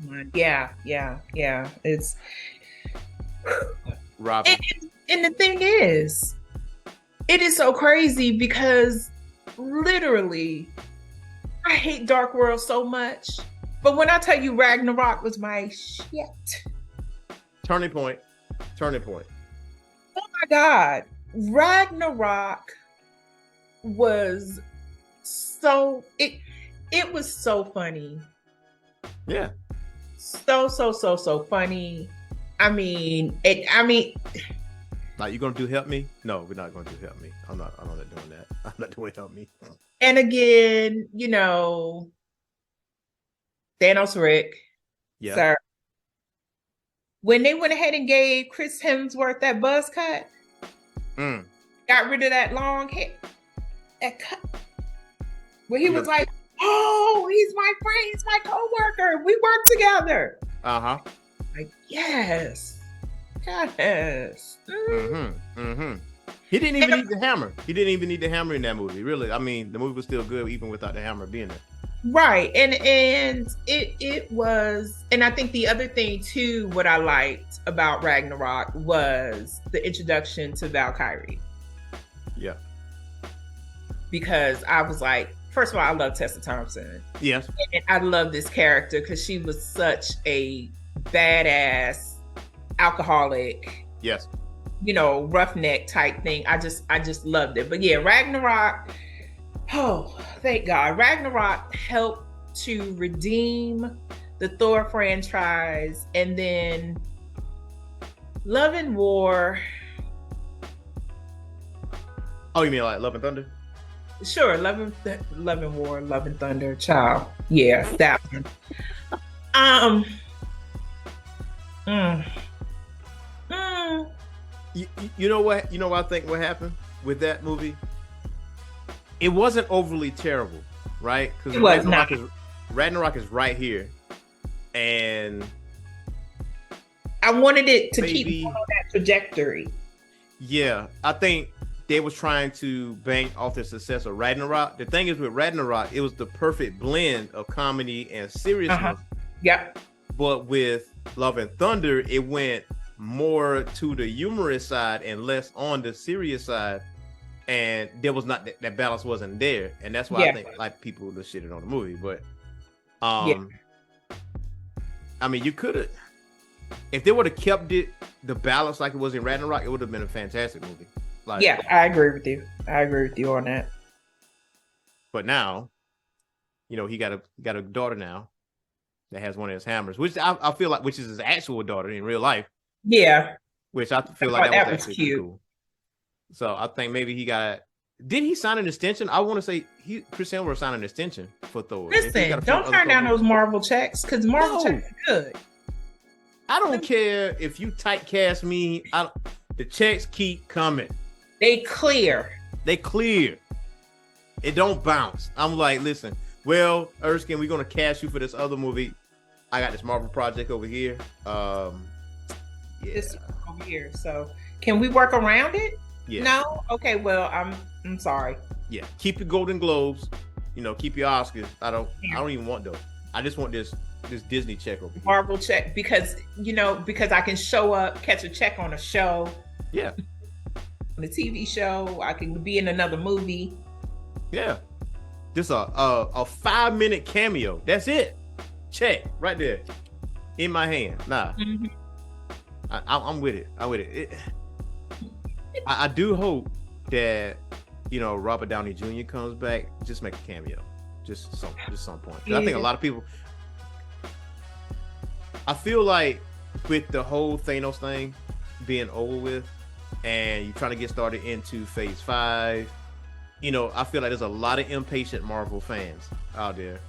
one. Yeah. It's Robin. And the thing is, it is so crazy because literally, I hate Dark World so much. But when I tell you Ragnarok was my shit. Turning point. Oh my God. Ragnarok was so, it was so funny. Yeah. So funny. I mean, like, you gonna do Help Me? No, we're not gonna do Help Me. I'm not doing that. I'm not doing Help Me. And again, Thanos Rick. Yeah. Sir. When they went ahead and gave Chris Hemsworth that buzz cut, got rid of that long hair, that cut, where he was like, "Oh, he's my friend, he's my coworker. We work together." Like, yes. He didn't even need the hammer. He didn't even need the hammer in that movie. Really, I mean, the movie was still good even without the hammer being there. Right. And it was, and I think the other thing too, what I liked about Ragnarok was the introduction to Valkyrie. Yeah. Because I was like, first of all, I love Tessa Thompson. Yes. And I love this character because she was such a badass alcoholic. Yes. You know, roughneck type thing. I just loved it. But yeah, Ragnarok, oh, thank God. Ragnarok helped to redeem the Thor franchise. And then Love and War. Oh, you mean like Love and Thunder? Sure, Love and War, Love and Thunder, child. Yeah, that one. You know what? You know what I think what happened with that movie? It wasn't overly terrible, right? Because Ragnarok is right here, and I wanted it to keep on that trajectory. Yeah, I think they was trying to bank off the success of Ragnarok. The thing is with Ragnarok, it was the perfect blend of comedy and seriousness. Yep. But with Love and Thunder, it went more to the humorous side and less on the serious side. And there was not that balance wasn't there. And that's why I think like people would have shitted on the movie. But I mean, you could have, if they would have kept the balance like it was in Ragnarok, it would have been a fantastic movie. Like, yeah, I agree with you. I agree with you on that. But now, you know, he got a daughter now that has one of his hammers, which I feel like, which is his actual daughter in real life. Yeah. Which I feel like that was cute. Cool. So I think maybe did he sign an extension? I want to say Chris Hemsworth signed an extension for Thor. Listen, don't turn down those Marvel checks because Marvel checks are good. I don't care if you typecast me. The checks keep coming. They clear. It don't bounce. I'm like, listen, well, Erskine, we're gonna cash you for this other movie. I got this Marvel project over here. This over here. So can we work around it? Yeah. No? Okay, well, I'm sorry. Yeah. Keep your Golden Globes, you know, keep your Oscars. I don't even want those. I just want this Disney check over here. Marvel check because I can show up, catch a check on a show. Yeah. On a TV show, I can be in another movie. Yeah. Just a 5-minute cameo. That's it. Check right there. In my hand. Nah. Mm-hmm. I'm with it. I do hope that, you know, Robert Downey Jr. comes back. Just make a cameo. Just some point. Yeah. I think a lot of people, I feel like with the whole Thanos thing being over with and you're trying to get started into phase 5, you know, I feel like there's a lot of impatient Marvel fans out there,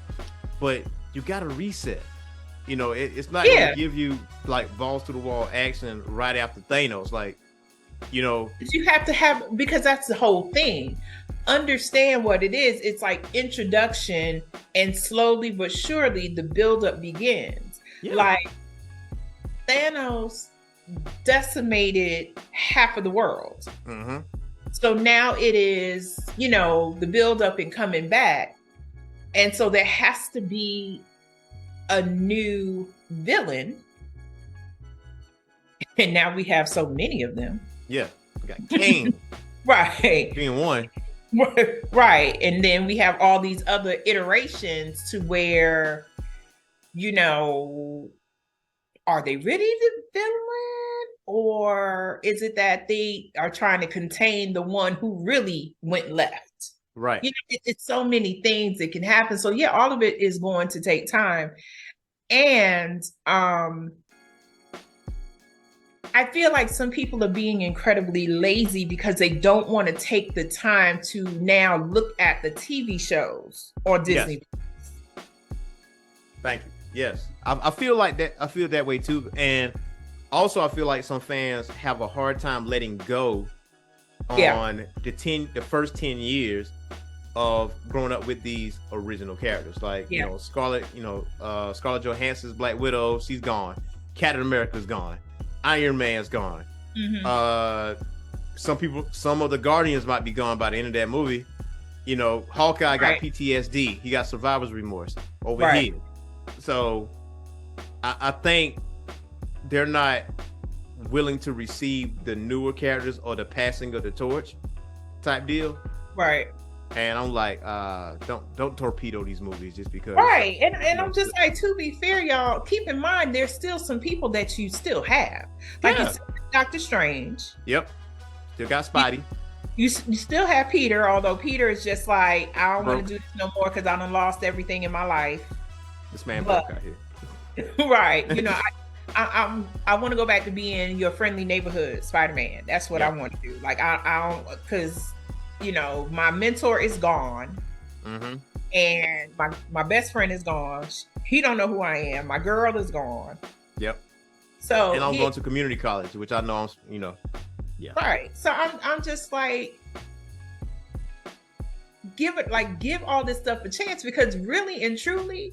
but you got to reset. You know, it's not going to give you like balls to the wall action right after Thanos. Like, you know, but you have to have, because that's the whole thing. Understand what it is. It's like introduction, and slowly but surely the buildup begins. Yeah. Like Thanos decimated half of the world. Mm-hmm. So now it is, you know, the buildup and coming back. And so there has to be a new villain. And now we have so many of them. Yeah. We got Kane. Right. Being one. Right. And then we have all these other iterations to where, you know, are they really the villain? Or is it that they are trying to contain the one who really went left? Right. You know, it's so many things that can happen. So yeah, all of it is going to take time. And I feel like some people are being incredibly lazy because they don't want to take the time to now look at the TV shows on Disney. Yes. Thank you. Yes. I feel like that. I feel that way too. And also I feel like some fans have a hard time letting go on the first 10 years of growing up with these original characters. Like, you know, Scarlett Johansson's Black Widow, she's gone. Captain America's gone. Iron Man's gone. Mm-hmm. Some of the Guardians might be gone by the end of that movie. You know, Hawkeye got Right. PTSD. He got survivor's remorse over Right. here. So I think they're not willing to receive the newer characters or the passing of the torch type deal. Right. And I'm like, don't torpedo these movies just because. Right. And I'm just like, to be fair, y'all, keep in mind there's still some people that you still have. Like you said, Doctor Strange. Yep. Still got Spidey. You still have Peter, although Peter is just like, I don't want to do this no more because I done lost everything in my life. This man broke out here. Right. You know, I want to go back to being your friendly neighborhood Spider-Man. That's what I want to do. Like I don't, because you know my mentor is gone, and my best friend is gone. He don't know who I am. My girl is gone. Yep. So and I'm going to community college, which I know I'm, you know. Yeah. Right. So I'm just like, give all this stuff a chance, because really and truly,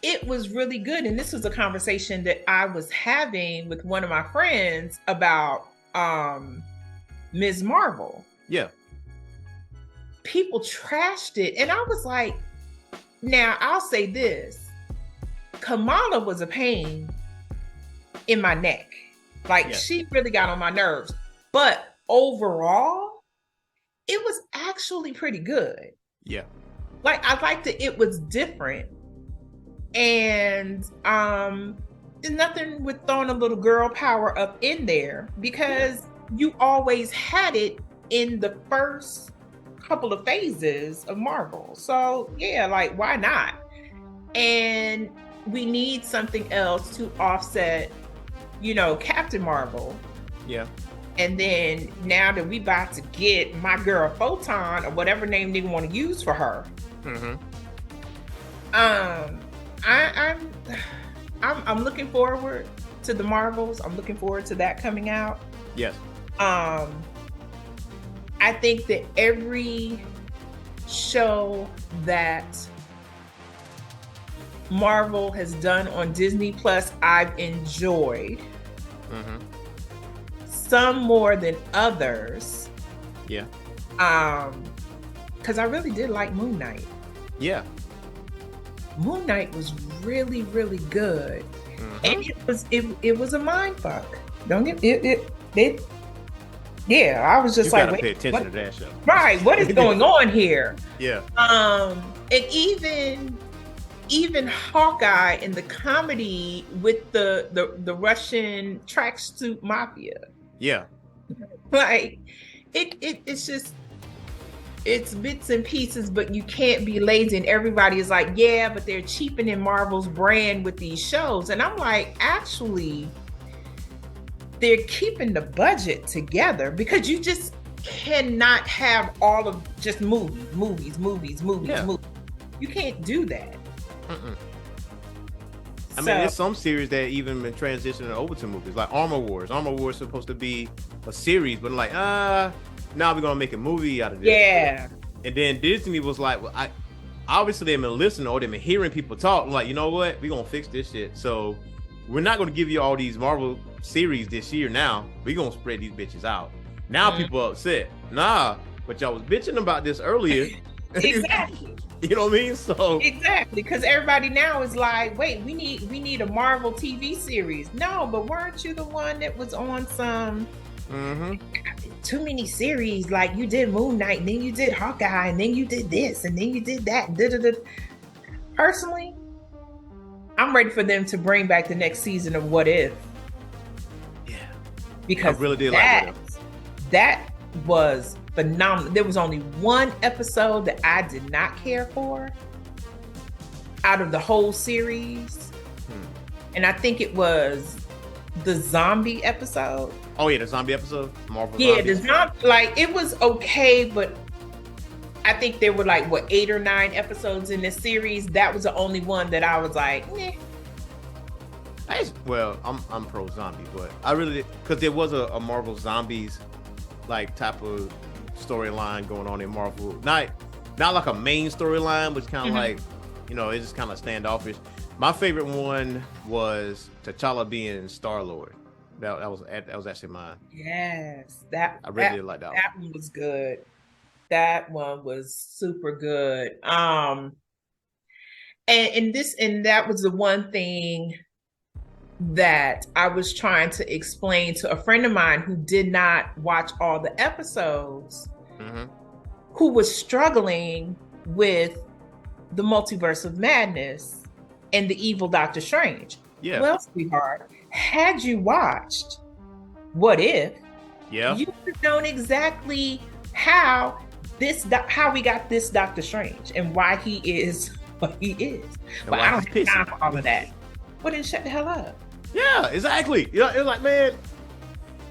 it was really good. And this was a conversation that I was having with one of my friends about Ms. Marvel. Yeah. People trashed it. And I was like, now I'll say this. Kamala was a pain in my neck. Like she really got on my nerves. But overall, it was actually pretty good. Yeah. Like I liked it. It was different. And there's nothing with throwing a little girl power up in there, because you always had it in the first couple of phases of Marvel. So yeah, like why not? And we need something else to offset, you know, Captain Marvel. Yeah. And then now that we about to get my girl Photon, or whatever name they want to use for her. I'm looking forward to the Marvels. I'm looking forward to that coming out. Yes. I think that every show that Marvel has done on Disney Plus, I've enjoyed. Some more than others. Yeah. Because I really did like Moon Knight. Yeah. Moon Knight was really, really good. And it was a mind fuck. Don't get it. Yeah, I was just like, pay attention to that show. Right, what is going on here? Yeah. And even Hawkeye in the comedy with the Russian tracksuit mafia. Yeah. Like it's just, it's bits and pieces, but you can't be lazy. And everybody is like, yeah, but they're cheapening Marvel's brand with these shows. And I'm like, actually, they're keeping the budget together, because you just cannot have all of just movies. You can't do that. I mean, there's some series that even been transitioning over to movies, like Armor Wars. Armor Wars is supposed to be a series, but like, now we're gonna make a movie out of this. Yeah. And then Disney was like, well, obviously they've been listening or they've been hearing people talk. Like, you know what? We're gonna fix this shit. So we're not gonna give you all these Marvel series this year. Now we're gonna spread these bitches out. Now people are upset. Nah, but y'all was bitching about this earlier. Exactly. You know what I mean? So exactly, because everybody now is like, wait, we need a Marvel TV series. No, but weren't you the one that was on some too many series? Like you did Moon Knight, and then you did Hawkeye, and then you did this, and then you did that. Personally, I'm ready for them to bring back the next season of What If. Yeah, because I really did like that was phenomenal. There was only one episode that I did not care for out of the whole series. And I think it was the zombie episode. Oh yeah, the zombie episode? Marvel Yeah, Zombies. the zombie, like it was okay, but I think there were like 8 or 9 episodes in this series. That was the only one that I was like, eh. Well, I'm pro zombie, but I really, because there was a Marvel Zombies like type of storyline going on in Marvel, not like a main storyline, but kind of like, you know, it's just kind of standoffish. My favorite one was T'Challa being Star-Lord. That was actually mine. Yes, I really did like that. That one was good. That one was super good. And that was the one thing that I was trying to explain to a friend of mine who did not watch all the episodes, who was struggling with the multiverse of madness and the evil Doctor Strange. Yeah. Well, sweetheart, had you watched What If, yeah, you would have known exactly how we got this Doctor Strange and why he is what he is. But I don't have time for all of that. Well, then shut the hell up. Yeah, exactly. You know, it was like, man,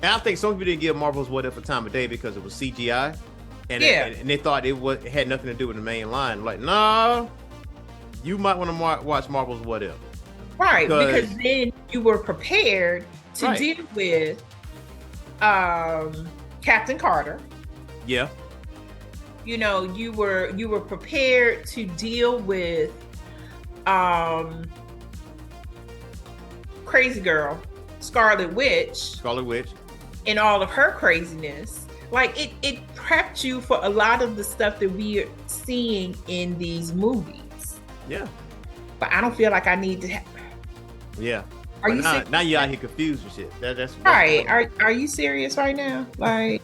and I think some people didn't give Marvel's What If a time of day because it was CGI, and and they thought it had nothing to do with the main line. Like, nah, you might want to watch Marvel's What If, right? Because then you were prepared to deal with Captain Carter. Yeah. You know, you were prepared to deal with Crazy Girl, Scarlet Witch, and all of her craziness. Like it prepped you for a lot of the stuff that we are seeing in these movies. Yeah. But I don't feel like I need to. Yeah. Are you now you're out here confused and shit. That's right. Are you serious right now? Like,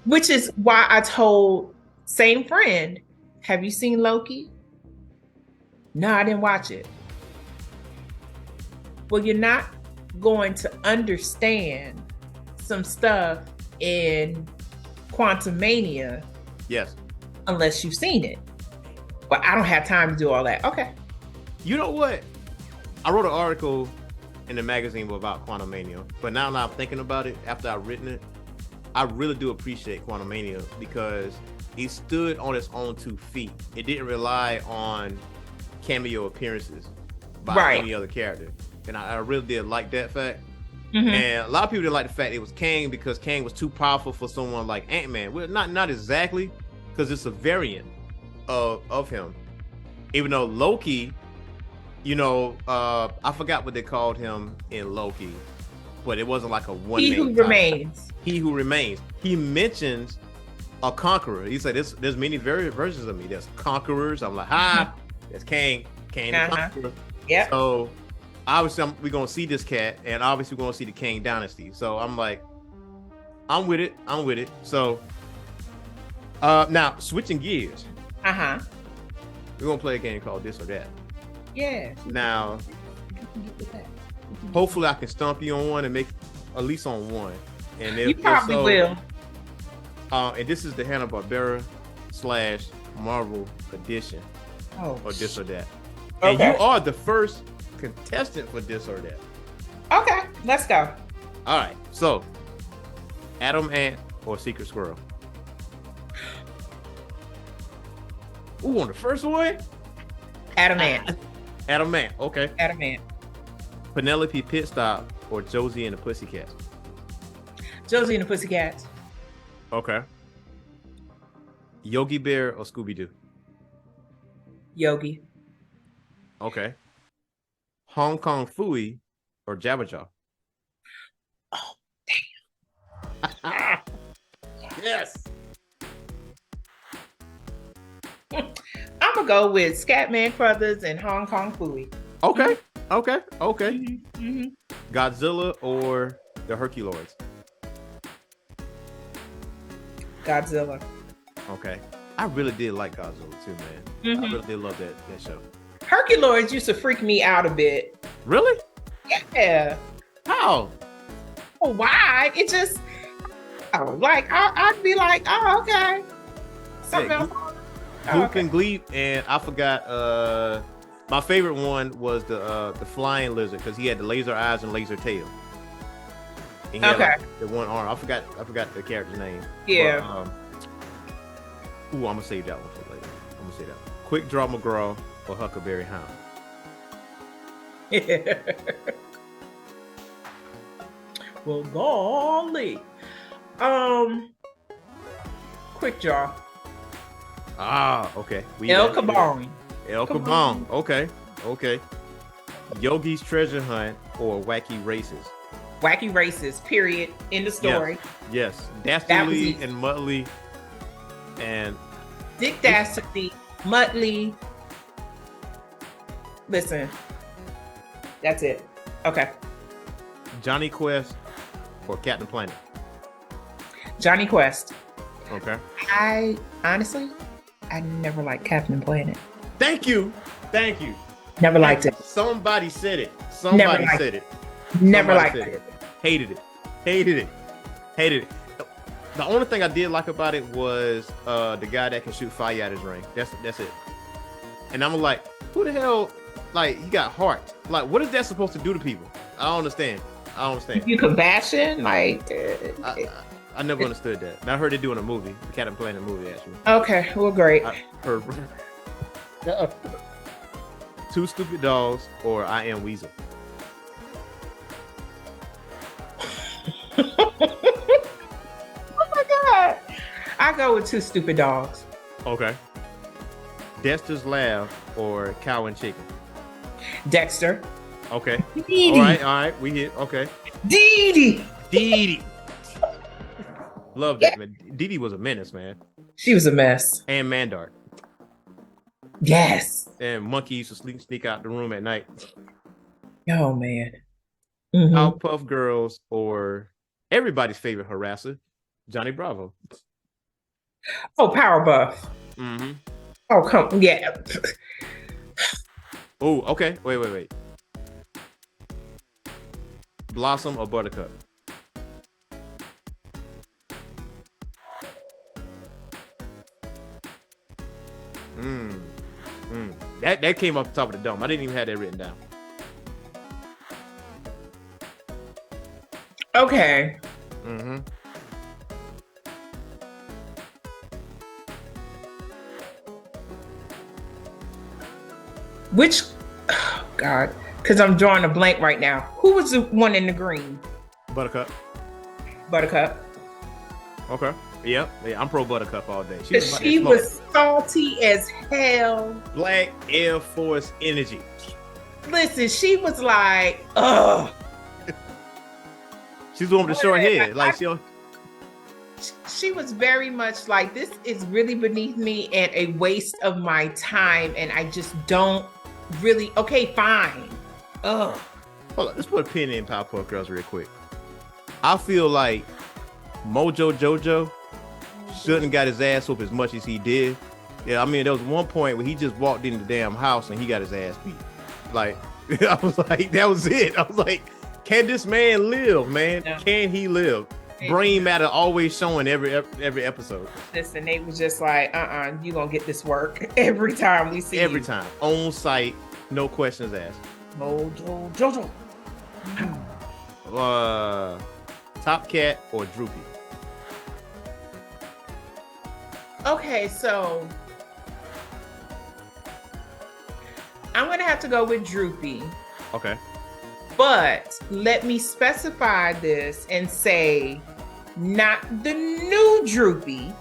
which is why I told same friend, have you seen Loki? No, I didn't watch it. Well, you're not going to understand some stuff in Quantumania, yes, unless you've seen it. But I don't have time to do all that. Okay. You know what? I wrote an article in the magazine about Quantumania, but now I'm thinking about it after I've written it, I really do appreciate Quantumania because it stood on its own 2 feet. It didn't rely on cameo appearances by any other character. And I really did like that fact. And a lot of people didn't like the fact it was Kang because Kang was too powerful for someone like Ant-Man. Well, not exactly, because it's a variant of him. Even though Loki, you know, I forgot what they called him in Loki, but it wasn't like a one name. He who remains. He who remains. He mentions a conqueror. He said there's many versions of me. There's conquerors. I'm like, that's Kang the conqueror. Yeah. So obviously we're gonna see this cat, and obviously we're gonna see the Kang dynasty. So I'm like, I'm with it. So now switching gears. We're gonna play a game called This or That. Yeah. Now, hopefully I can stump you on one and make at least on one. And you probably will. And this is the Hanna Barbera / Marvel edition of This or That. And you are the first contestant for This or That. Okay, let's go. All right, so Adam Ant or Secret Squirrel? Ooh, on the first one? Adam Ant. Adam Ant, okay. Adam Ant. Penelope Pitstop or Josie and the Pussycats? Josie and the Pussycats. Okay. Yogi Bear or Scooby-Doo? Yogi. Okay. Hong Kong Phooey or Jabba Jaw? Oh, damn. Yes. I'm gonna go with Scatman Crothers and Hong Kong Phooey. Okay. Godzilla or the Herculoids? Godzilla. Okay. I really did like Godzilla too, man. I really did love that show. Herculoids used to freak me out a bit. Really? Yeah. How? Oh, why? It just, I'd be like, oh, okay. Something else. Gloop and Gleep, and I forgot. My favorite one was the flying lizard because he had the laser eyes and laser tail. And he had, like, the one arm. I forgot the character's name. Yeah. But, I'm gonna save that one for later. Quick Draw McGraw or Huckleberry Hound? Well, golly. Quick Draw. Okay. El Kabong. El Kabong. Okay. Yogi's Treasure Hunt or Wacky Races? Wacky Races, period. End of story. Yes. Dastardly and Muttley. And Dick Dastardly, Muttley. Listen, that's it. Okay. Johnny Quest or Captain Planet? Johnny Quest. Okay. I never liked Captain Planet. Thank you. Never liked it. Somebody said it. Somebody said it. Never liked it. Hated it. The only thing I did like about it was the guy that can shoot fire out his ring. That's it. And I'm like, who the hell? Like, he got heart. Like, what is that supposed to do to people? I don't understand. You compassion, like. I never understood that. And I heard it doing a movie, the Captain Planet movie, actually. Okay, well, great. I heard Two Stupid Dogs or I Am Weasel. Oh my God. I go with Two Stupid Dogs. Okay. Dexter's Lab or Cow and Chicken? Dexter. Okay. Dee Dee. All right. We hit. Okay. Dee Dee. Love that, man. Dee Dee was a menace, man. She was a mess. And Mandark. Yes. And Monkey used to sneak out the room at night. Oh, man. Mm-hmm. Powerpuff Girls or everybody's favorite harasser, Johnny Bravo. Oh, Powerpuff. Mm-hmm. Oh, come, yeah. Oh, okay. Wait. Blossom or Buttercup? That came off the top of the dome. I didn't even have that written down. Okay. Mm-hmm. Which, oh God, because I'm drawing a blank right now. Who was the one in the green? Buttercup. Okay. Yep. Yeah, I'm pro Buttercup all day. She was salty as hell. Black Air Force energy. Listen, she was like, ugh. She's the one with the short hair. She was very much like, this is really beneath me and a waste of my time, and I just don't really. Okay, fine. Ugh. Hold on, let's put a pin in Powerpuff Girls real quick. I feel like Mojo Jojo shouldn't got his ass whooped as much as he did. Yeah, I mean, there was one point where he just walked in the damn house and he got his ass beat. Like, I was like, that was it. I was like, can this man live, man? No. Can he live? Brain matter always showing every episode. Listen, they was just like, you gonna get this work every time we see every time. On site, no questions asked. Mojo Jojo. Top Cat or Droopy? Okay, so I'm gonna have to go with Droopy. Okay. But let me specify this and say not the new Droopy,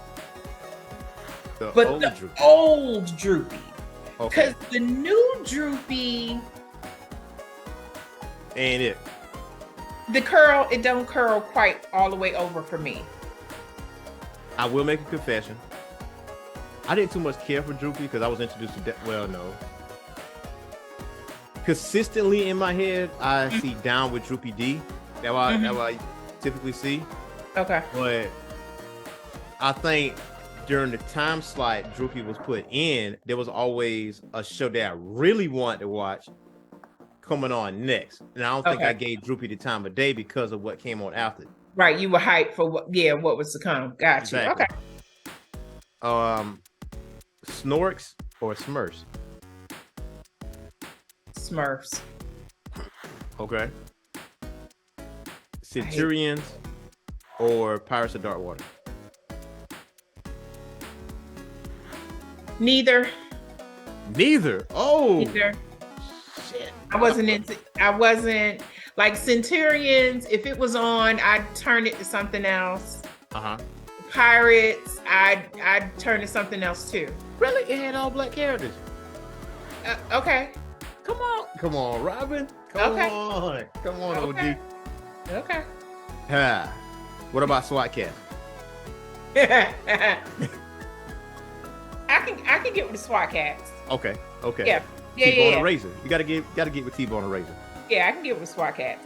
but the old Droopy. Because the new Droopy ain't it. The curl, it don't curl quite all the way over for me. I will make a confession. I didn't too much care for Droopy because I was introduced to consistently in my head, I see Down with Droopy D. That's what I typically see. Okay. But I think during the time slot Droopy was put in, there was always a show that I really wanted to watch coming on next. And I don't think I gave Droopy the time of day because of what came on after. Right. You were hyped for what was to come. Gotcha. Exactly. Okay. Snorks or Smurfs? Smurfs. Okay. Centurions or Pirates of Darkwater? Neither. Oh. Neither. Shit. I wasn't like Centurions. If it was on, I'd turn it to something else. Pirates, I'd turn to something else too. Really? It had all black characters. Okay. Come on, Robin. Come on, okay. OG. Okay. What about SWAT Cat? I can get with the SWAT cats. Okay. Yeah. Yeah, T-Bone yeah. and Razor. You gotta get with T-Bone and Razor. Yeah, I can get with SWAT cats.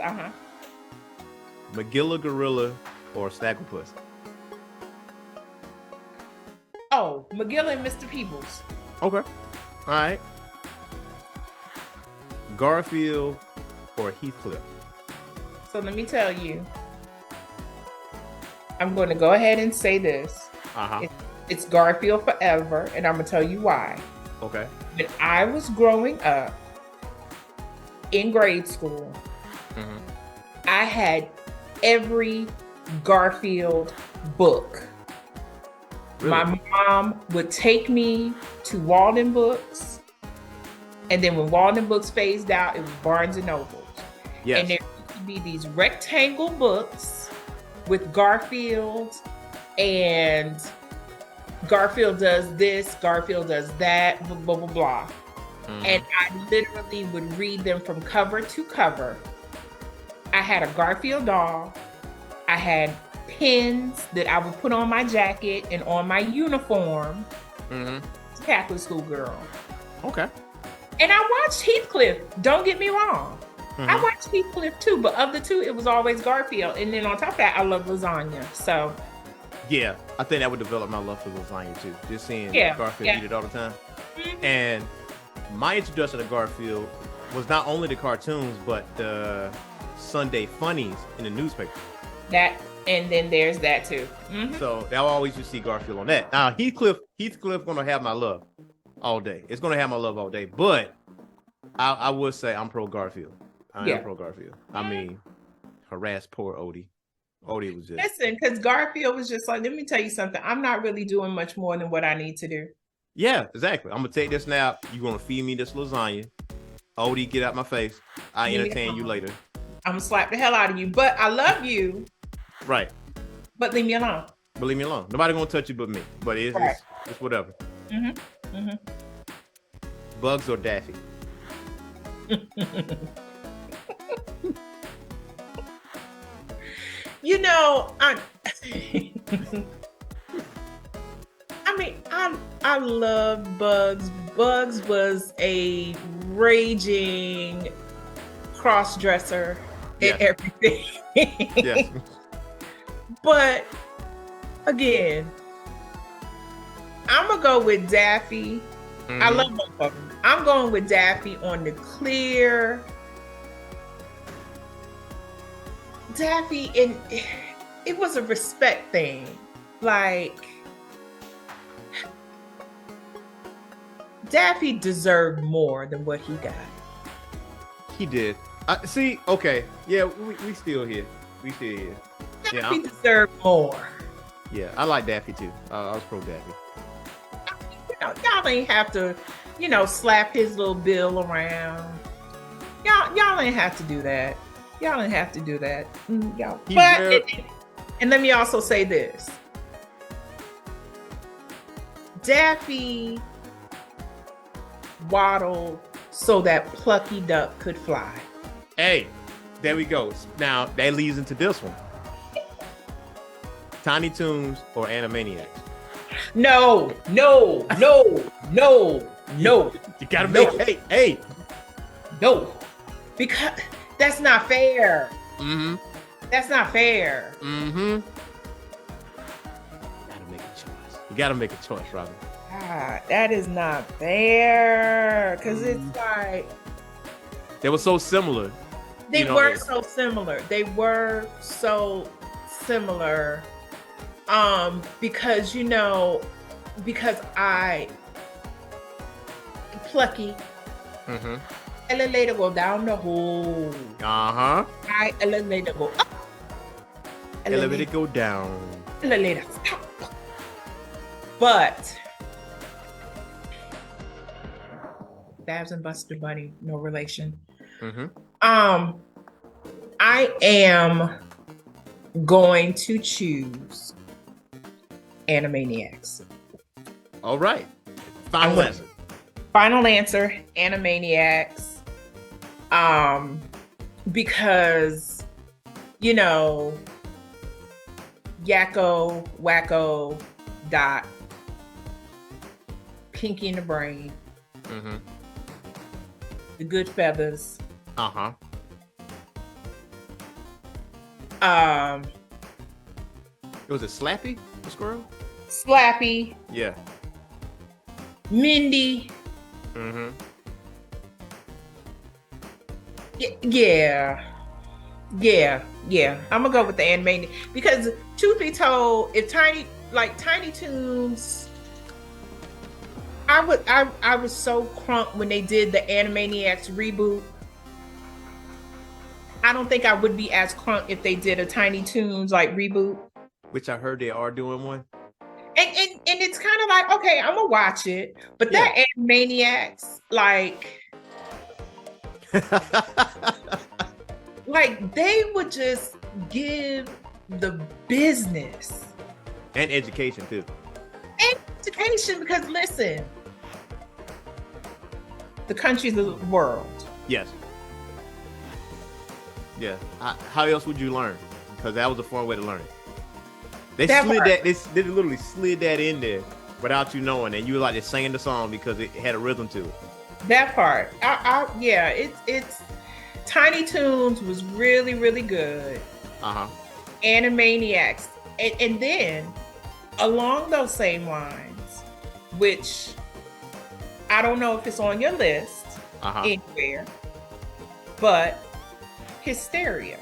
Magilla Gorilla or Snagglepuss? Oh, McGill and Mr. Peebles. Okay. All right. Garfield or Heathcliff? So let me tell you, I'm going to go ahead and say this. It's Garfield forever, and I'm going to tell you why. Okay. When I was growing up in grade school, I had every Garfield book. Really? My mom would take me to Walden Books, and then when Walden Books phased out, it was Barnes and Noble. Yes. And there used to be these rectangle books with Garfield, and Garfield does this, Garfield does that, blah, blah, blah, blah. And I literally would read them from cover to cover. I had a Garfield doll. I had pins that I would put on my jacket and on my uniform. Catholic school girl. Okay. And I watched Heathcliff. Don't get me wrong. I watched Heathcliff too, but of the two, it was always Garfield. And then on top of that, I love lasagna. So yeah, I think that would develop my love for lasagna too. Just seeing Garfield eat it all the time. And my introduction to Garfield was not only the cartoons, but the Sunday funnies in the newspaper. That, and then there's that too. So I always used to see Garfield on that. Now Heathcliff gonna have my love all day. It's gonna have my love all day. But I would say I'm pro Garfield. I am pro Garfield. I mean, harass poor Odie. Odie was just listen, because Garfield was just like, let me tell you something. I'm not really doing much more than what I need to do. Yeah, exactly. I'm gonna take this now. You're gonna feed me this lasagna. Odie, get out my face. I entertain you later. I'm gonna slap the hell out of you, but I love you. Right. But leave me alone. But leave me alone. Nobody gonna touch you but me. But it's whatever. Bugs or Daffy? You know, I mean, I love Bugs. Bugs was a raging cross-dresser and everything. Yes. But again, I'm gonna go with Daffy. I love both of them. I'm going with Daffy on the clear. Daffy, and it was a respect thing. Like, Daffy deserved more than what he got. He did. See, okay. Yeah, we still here. We still here. Daffy deserved more. Yeah, I like Daffy too. I was pro Daffy. Y'all ain't have to, slap his little bill around. Y'all ain't have to do that. Y'all didn't have to do that. Y'all. And let me also say this. Daffy waddled so that Plucky Duck could fly. Hey, there we go. Now, that leads into this one. Tiny Toons or Animaniacs? No. You gotta make, hey. No. Because that's not fair. That's not fair. You gotta make a choice. You gotta make a choice, Robin. God, that is not fair. Because it's like... They were so similar. They were so similar. Because, because Plucky. Elevator go down the hole. I elevator go up. Elevator go down. Elevator stop. But Babs and Buster Bunny, no relation. I am going to choose Animaniacs. All right. Final answer. Final answer, Animaniacs. Because, Yakko, Wacko, Dot. Pinky and the Brain, Mm-hmm. The Good Feathers. Uh-huh. Was it Slappy, the squirrel? Slappy, Yeah. Mindy. Mm-hmm. Yeah. I'm gonna go with the anime because, truth be told, if Tiny Toons, I was so crunk when they did the Animaniacs reboot. I don't think I would be as crunk if they did a Tiny Toons like reboot. Which I heard they are doing one. And it's kind of like, okay, I'm gonna watch it, but that Animaniacs, like they would just give the business and education too. and education, because listen, the country's the world. Yes. Yeah. How else would you learn? Because that was a fun way to learn it. They literally slid that in there without you knowing, and you were like just singing the song because it had a rhythm to it. That part, it's Tiny Toons was really, really good. Animaniacs, and then along those same lines, which I don't know if it's on your list anywhere, but Hysteria.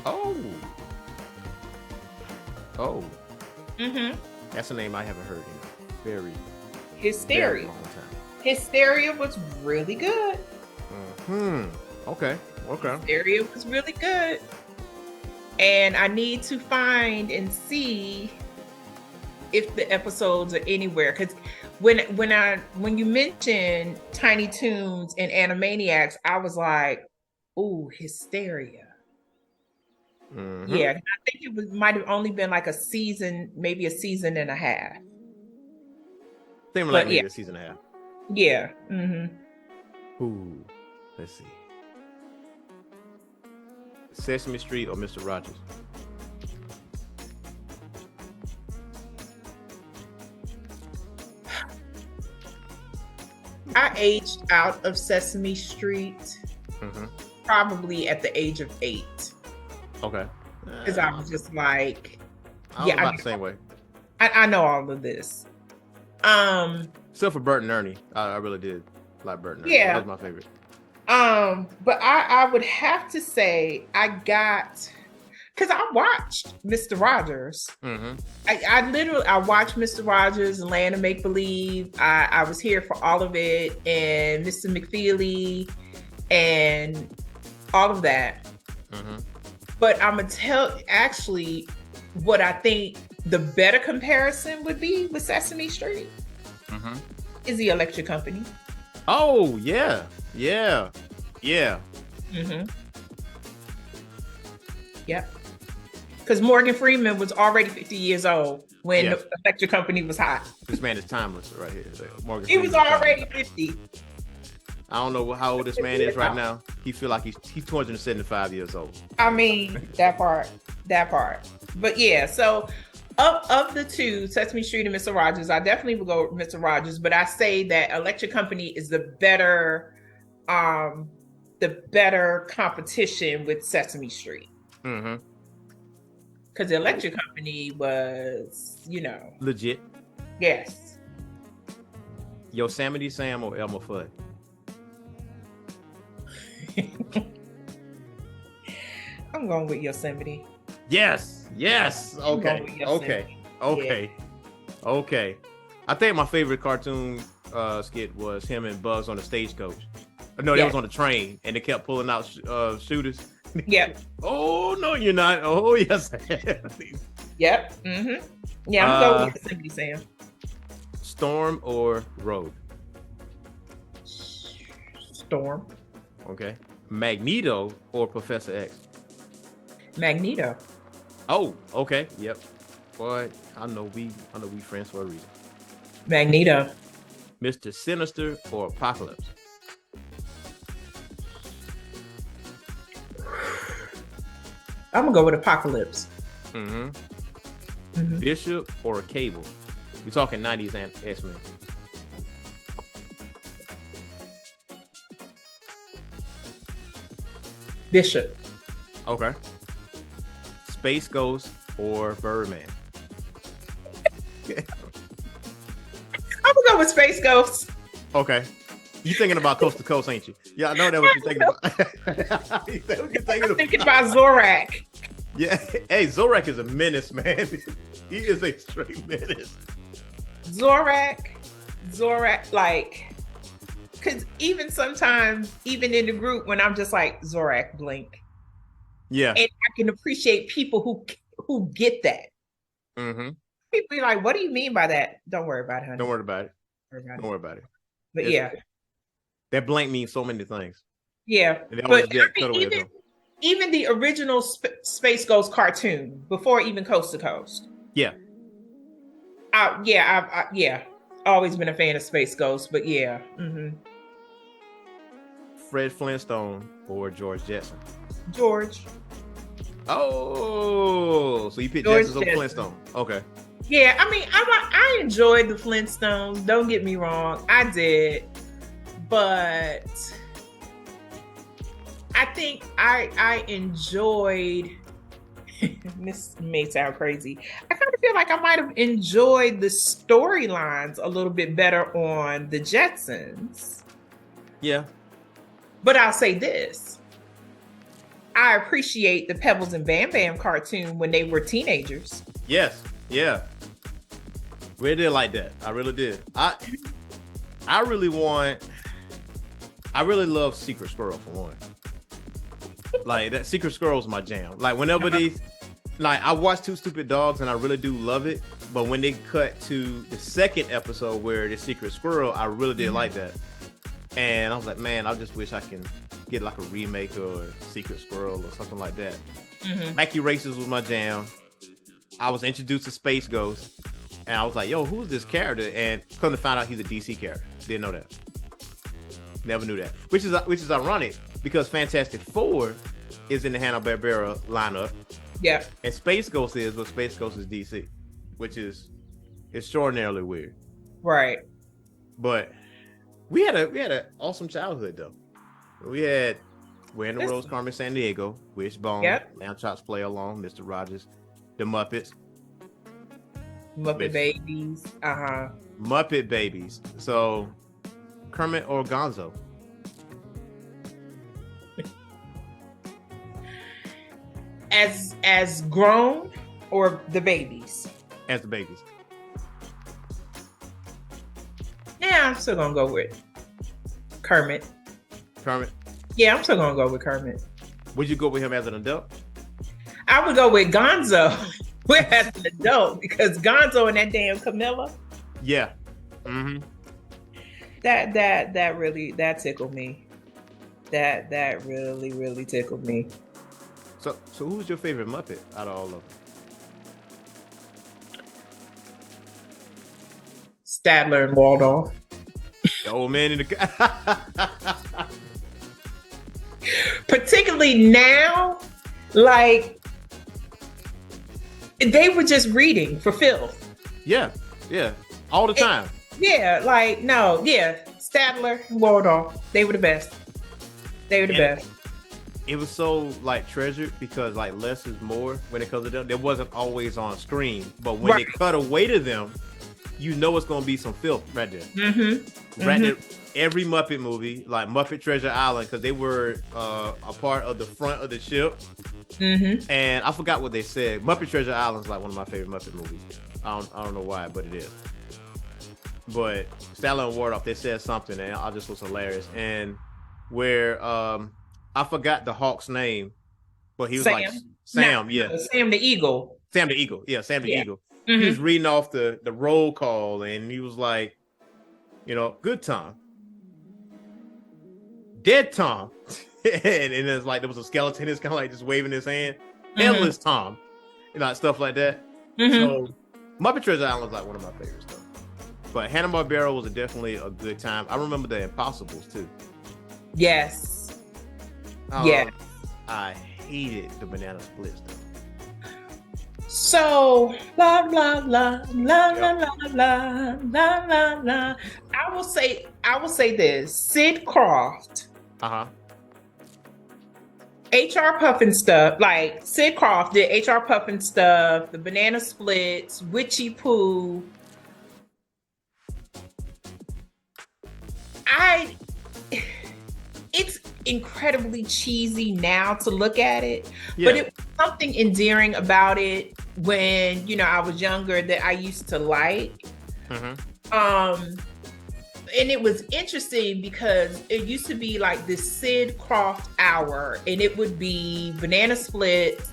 Oh. Mm-hmm. That's a name I haven't heard in a very Hysteria. very long time. Hysteria was really good. Okay. Hysteria was really good. And I need to find and see if the episodes are anywhere. Because when you mentioned Tiny Toons and Animaniacs, I was like, ooh, Hysteria. Mm-hmm. Yeah, I think it might have only been like a season, maybe a season and a half. Maybe a season and a half. Yeah. Mm-hmm. Ooh, let's see. Sesame Street or Mr. Rogers? I aged out of Sesame Street probably at the age of 8. Okay. Because I was just like, I was about the same way. I know all of this. Except for Bert and Ernie. I really did like Bert and Ernie. Yeah. That was my favorite. But I would have to say because I watched Mr. Rogers. I watched Mr. Rogers and Land of Make Believe. I was here for all of it, and Mr. McFeely and all of that. But I'm gonna tell actually what I think the better comparison would be with Sesame Street is the Electric Company. Oh yeah. Yep. Because Morgan Freeman was already 50 years old when the Electric Company was hot. This man is timeless right here. Morgan He was already 50. I don't know how old this man is right now. He feel like he's 275 years old. I mean, that part. But yeah, so of the two, Sesame Street and Mr. Rogers, I definitely would go with Mr. Rogers, but I say that Electric Company is the better competition with Sesame Street. Because the Electric Company was, legit. Yes. Yosemite Sam or Elmer Fudd? I'm going with Yosemite. Yes. Okay. I think my favorite cartoon skit was him and Buzz on the stagecoach. No, they was on the train and they kept pulling out shooters. Yep. Oh no, you're not. Oh yes. Yep. Yeah, I'm going with Yosemite Sam. Storm or Road? Storm. Okay. Magneto or Professor X? Magneto. Oh, okay. Yep. Boy, I know we friends for a reason. Magneto. Mr. Sinister or Apocalypse? I'm gonna go with Apocalypse. Bishop or Cable? We're talking 90s X-Men. Bishop. Okay. Space Ghost or Birdman? I'm gonna go with Space Ghost. Okay. You thinking about Coast to Coast, ain't you? Yeah, I know that's what you're thinking about. I'm thinking about Zorak. Yeah. Hey, Zorak is a menace, man. He is a straight menace. Zorak, like, because even sometimes, even in the group, when I'm just like, Zorak, blink. Yeah. And I can appreciate people who get that. Mm-hmm. People be like, what do you mean by that? Don't worry about it, honey. Don't worry about it. Don't worry about it. But yeah. That blank means so many things. Yeah. But even the original Space Ghost cartoon, before even Coast to Coast. Yeah. I've always been a fan of Space Ghost, but yeah. Mm-hmm. Fred Flintstone or George Jetson? George. Oh, so you picked Jetsons over Flintstone. Okay. Yeah, I mean, I enjoyed the Flintstones. Don't get me wrong, I did, but I think I enjoyed. This may sound crazy. I kind of feel like I might have enjoyed the storylines a little bit better on the Jetsons. Yeah. But I'll say this. I appreciate the Pebbles and Bam Bam cartoon when they were teenagers. Yes. Yeah. Really did like that. I really did. I really love Secret Squirrel for one. Like that Secret Squirrel's my jam. Like whenever I watch Two Stupid Dogs and I really do love it, but when they cut to the second episode where the Secret Squirrel, I really did like that. And I was like, man, I just wish I can get like a remake or Secret Squirrel or something like that. Wacky Races was my jam. I was introduced to Space Ghost and I was like, yo, who's this character? And come to find out he's a DC character. Didn't know that. Never knew that. Which is ironic because Fantastic Four is in the Hanna Barbera lineup. Yeah. And Space Ghost is, but Space Ghost is DC, which is extraordinarily weird. Right. But we had an awesome childhood though. We had Where in the World's Carmen Sandiego, Wishbone, Lamb Chops Play Along, Mr. Rogers, The Muppets. Muppet Babies. Muppet Babies. So Kermit or Gonzo? As grown or the babies? As the babies. Yeah, I'm still gonna go with Kermit. Kermit? Yeah, I'm still gonna go with Kermit. Would you go with him as an adult? I would go with Gonzo as an adult because Gonzo and that damn Camilla. Yeah. Mm-hmm. That really tickled me. That really tickled me. So who's your favorite Muppet out of all of them? Statler and Waldorf. The old man in the particularly now, like they were just reading for filth. Yeah, all the time. Statler and Waldorf, they were the best. It was so like treasured because like less is more when it comes to them. They wasn't always on screen, but when they cut away to them, you know it's gonna be some filth right there. Right there. Every Muppet movie, like Muppet Treasure Island, because they were a part of the front of the ship. And I forgot what they said. Muppet Treasure Island is like one of my favorite Muppet movies. I don't know why, but it is. But Statler and Waldorf, they said something, and I just was hilarious. And where I forgot the Hawk's name, but he was like Sam, Sam the Eagle. Sam the Eagle, Sam the Eagle. He was reading off the roll call, and he was like, good Tom, dead Tom, and it's like there was a skeleton. It's kind of like just waving his hand, headless Tom, stuff like that. So Muppet Treasure Island is like one of my favorite stuff. But Hanna Barbera was definitely a good time. I remember the Impossibles too. Yes. I hated the banana splits though. So la la la la la la la la la. I will say this: Sid Croft HR Puffin stuff, like Sid Croft did HR Puffin stuff, the Banana Splits, Witchy Poo. It's incredibly cheesy now to look at it, but it was something endearing about it when, you know, I was younger that I used to like. And it was interesting because it used to be like this Sid Croft hour, and it would be Banana Splits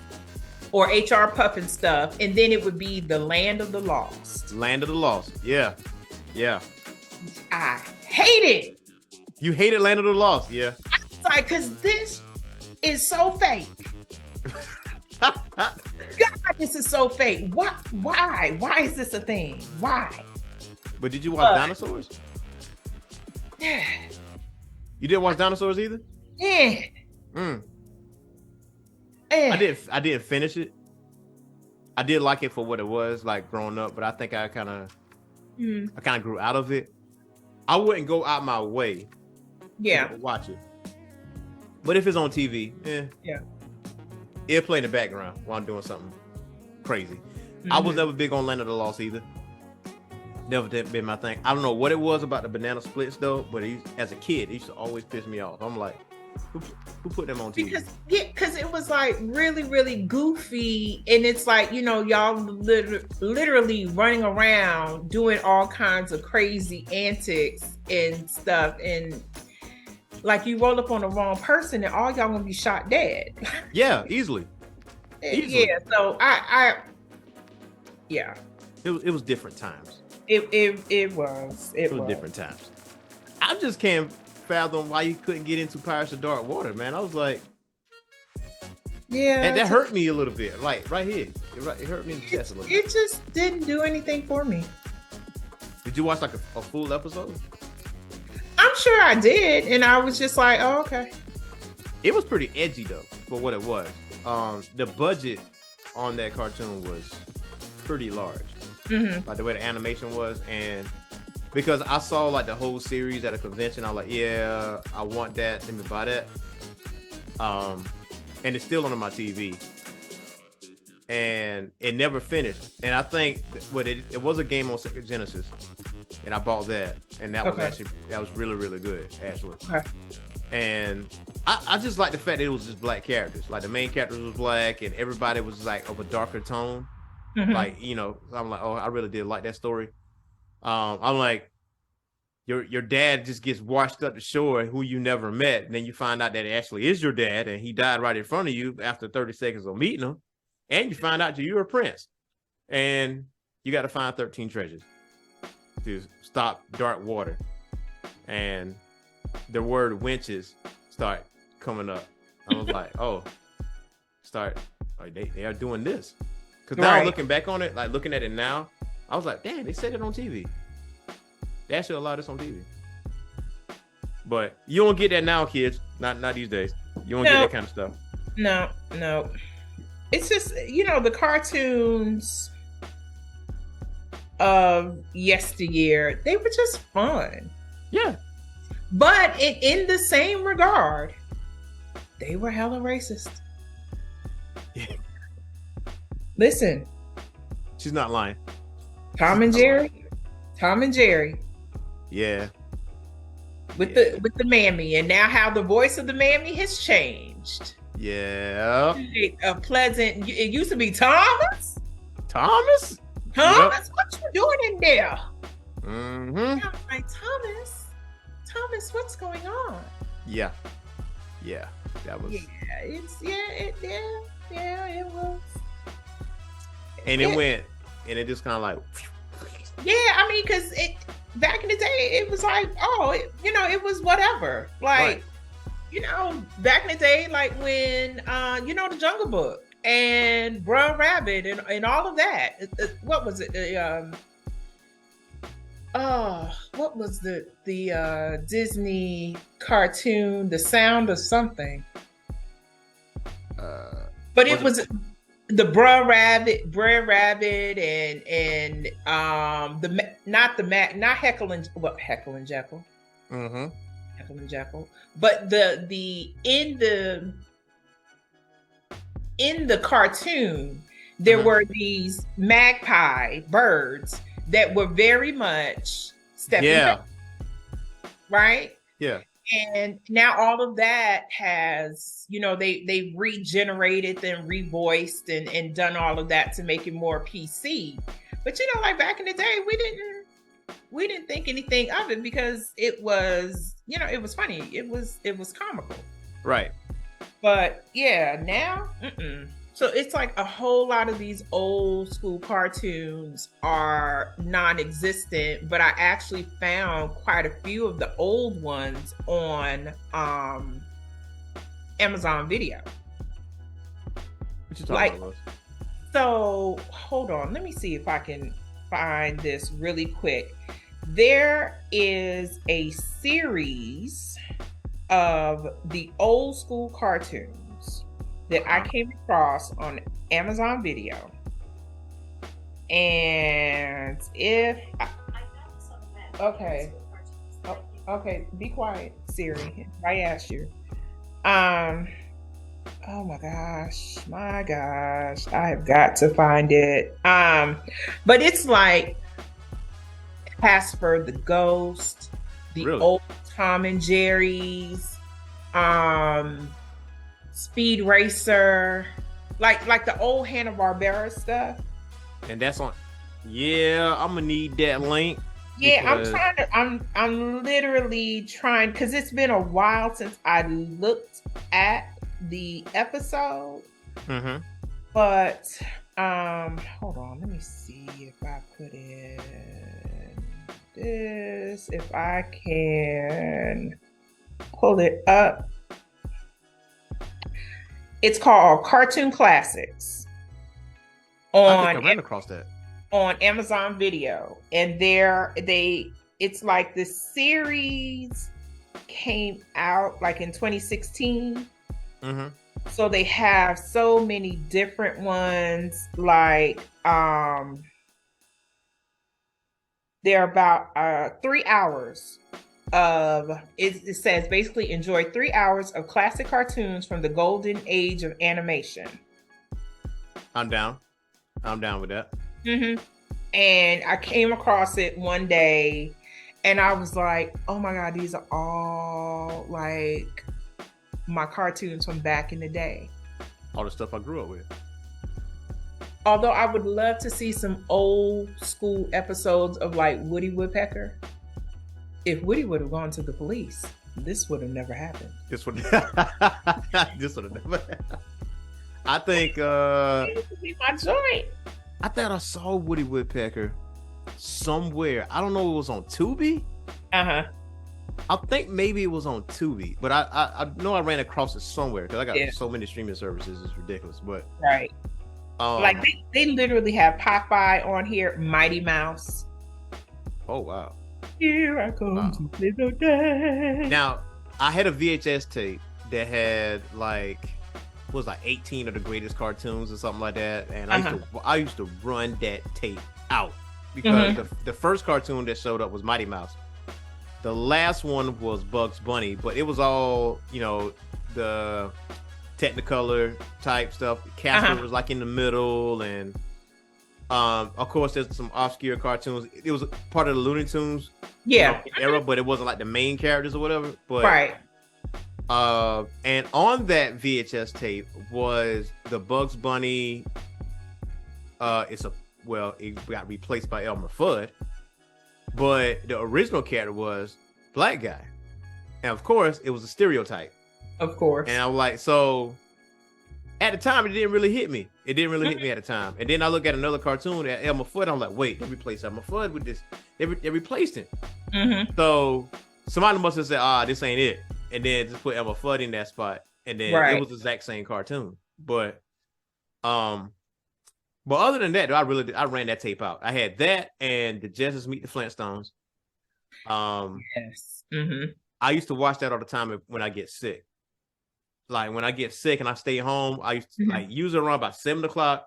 or HR Puffin stuff, and then it would be the Land of the Lost. Land of the Lost. Yeah. Yeah. I hate it. You hated Land of the Lost, yeah. I was like, because this is so fake. God, this is so fake. What? Why? Why is this a thing? Why? But did you watch Dinosaurs? You didn't watch Dinosaurs either? Yeah. I didn't finish it. I did like it for what it was, like growing up, but I think I kind of grew out of it. I wouldn't go out my way to watch it. But if it's on TV, it'll play in the background while I'm doing something crazy. I was never big on Land of the Lost either. Never been my thing. I don't know what it was about the Banana Splits though, but as a kid, it used to always piss me off. I'm like, who put them on TV? Because it was like really, really goofy, and it's like, you know, y'all literally running around doing all kinds of crazy antics and stuff, and like you roll up on the wrong person, and all y'all gonna be shot dead. Yeah, easily. Yeah. So It was different times. It was different times. I just can't fathom why you couldn't get into Pirates of Dark Water, man. I was like, and that hurt me a little bit, like right here. It hurt me in the chest a little bit. It just didn't do anything for me. Did you watch like a full episode? I'm sure I did, and I was just like, oh, okay. It was pretty edgy though for what it was. The budget on that cartoon was pretty large. Like the way the animation was, and because I saw like the whole series at a convention, I was like, yeah, I want that. Let me buy that. And it's still on my TV, and it never finished. And I think it was a game on Sega Genesis, and I bought that, and that was really, really good actually. And I just like the fact that it was just black characters. Like the main characters was black, and everybody was like of a darker tone. Like, you know, I'm like, oh, I really did like that story. I'm like, your dad just gets washed up to shore, who you never met, and then you find out that it actually is your dad, and he died right in front of you after 30 seconds of meeting him, and you find out you're a prince, and you got to find 13 treasures to stop dark water, and the word winches start coming up. I was like, oh, they are doing this. Because now looking back on it, like looking at it now, I was like, damn, they said it on TV. They actually allowed this on TV. But you don't get that now, kids. Not these days. You don't get that kind of stuff. No. It's just, you know, the cartoons of yesteryear, they were just fun. Yeah. But in the same regard, they were hella racist. Yeah. Listen. She's not lying. Tom and Jerry. Yeah. With the mammy, and now how the voice of the mammy has changed. Yeah. A pleasant. It used to be Thomas. Thomas, yep. What you doing in there? Mm-hmm. I was like, Thomas, what's going on? Yeah. That was. It was. And it went, and it just kind of like. Yeah, I mean, because back in the day, it was like, it was whatever. Like, you know, back in the day, like when, the Jungle Book and Bruh Rabbit and all of that. What was it? What was the Disney cartoon, The Sound of Something? But it was the Bruh Rabbit, and not Heckle and Jekyll. Mm-hmm. Heckle and Jekyll. But the in the cartoon, there were these magpie birds that were very much stepping right? Yeah. And now all of that has, they regenerated and revoiced and done all of that to make it more PC. But like back in the day, we didn't think anything of it because it was, it was funny. It was comical. Right. But yeah, now, so it's like a whole lot of these old school cartoons are non-existent, but I actually found quite a few of the old ones on Amazon Video. What you talking about? So hold on, let me see if I can find this really quick. There is a series of the old school cartoons that I came across on Amazon Video. And if okay, be quiet, Siri. I asked you. Oh my gosh, I have got to find it. But it's like Casper the Ghost, the old Tom and Jerry's, Speed Racer, like the old Hanna Barbera stuff. And that's on. Yeah, I'm gonna need that link. Yeah, I'm literally trying because it's been a while since I looked at the episode. But hold on, let me see if I put in this, if I can pull it up. It's called Cartoon Classics I think I ran across that on Amazon Video, and it's like the series came out like in 2016. So they have so many different ones, like they're about 3 hours of it says basically enjoy 3 hours of classic cartoons from the golden age of animation. I'm down with that. And I came across it one day and I was like, oh my god, these are all like my cartoons from back in the day, all the stuff I grew up with. Although I would love to see some old school episodes of like Woody Woodpecker. If Woody would have gone to the police, this would have never happened. This would have never happened. I think it would be my joint. I thought I saw Woody Woodpecker somewhere. I don't know if it was on Tubi. I think maybe it was on Tubi, but I know I ran across it somewhere because I got so many streaming services. It's ridiculous, but right. Like they literally have Popeye on here, Mighty Mouse. Oh wow! Here I come to play the day. Now I had a VHS tape that had like 18 of the greatest cartoons or something like that, and I used to run that tape out because the first cartoon that showed up was Mighty Mouse. The last one was Bugs Bunny, but it was all, the Technicolor type stuff. Casper was like in the middle, and of course there's some obscure cartoons. It was part of the Looney Tunes era, but it wasn't like the main characters or whatever. But right. And on that VHS tape was the Bugs Bunny. It got replaced by Elmer Fudd. But the original character was black guy. And of course, it was a stereotype. Of course. And I was like, so at the time, it didn't really hit me. It didn't really hit me at the time. And then I look at another cartoon at Elmer Fudd. I'm like, wait, they replaced Elmer Fudd with this. They replaced him. So somebody must have said, this ain't it. And then just put Elmer Fudd in that spot. And then it was the exact same cartoon. But other than that, I ran that tape out. I had that and the Jetsons Meet the Flintstones. Yes. I used to watch that all the time when I get sick. Like when I get sick and I stay home, I used to like usually around about 7:00.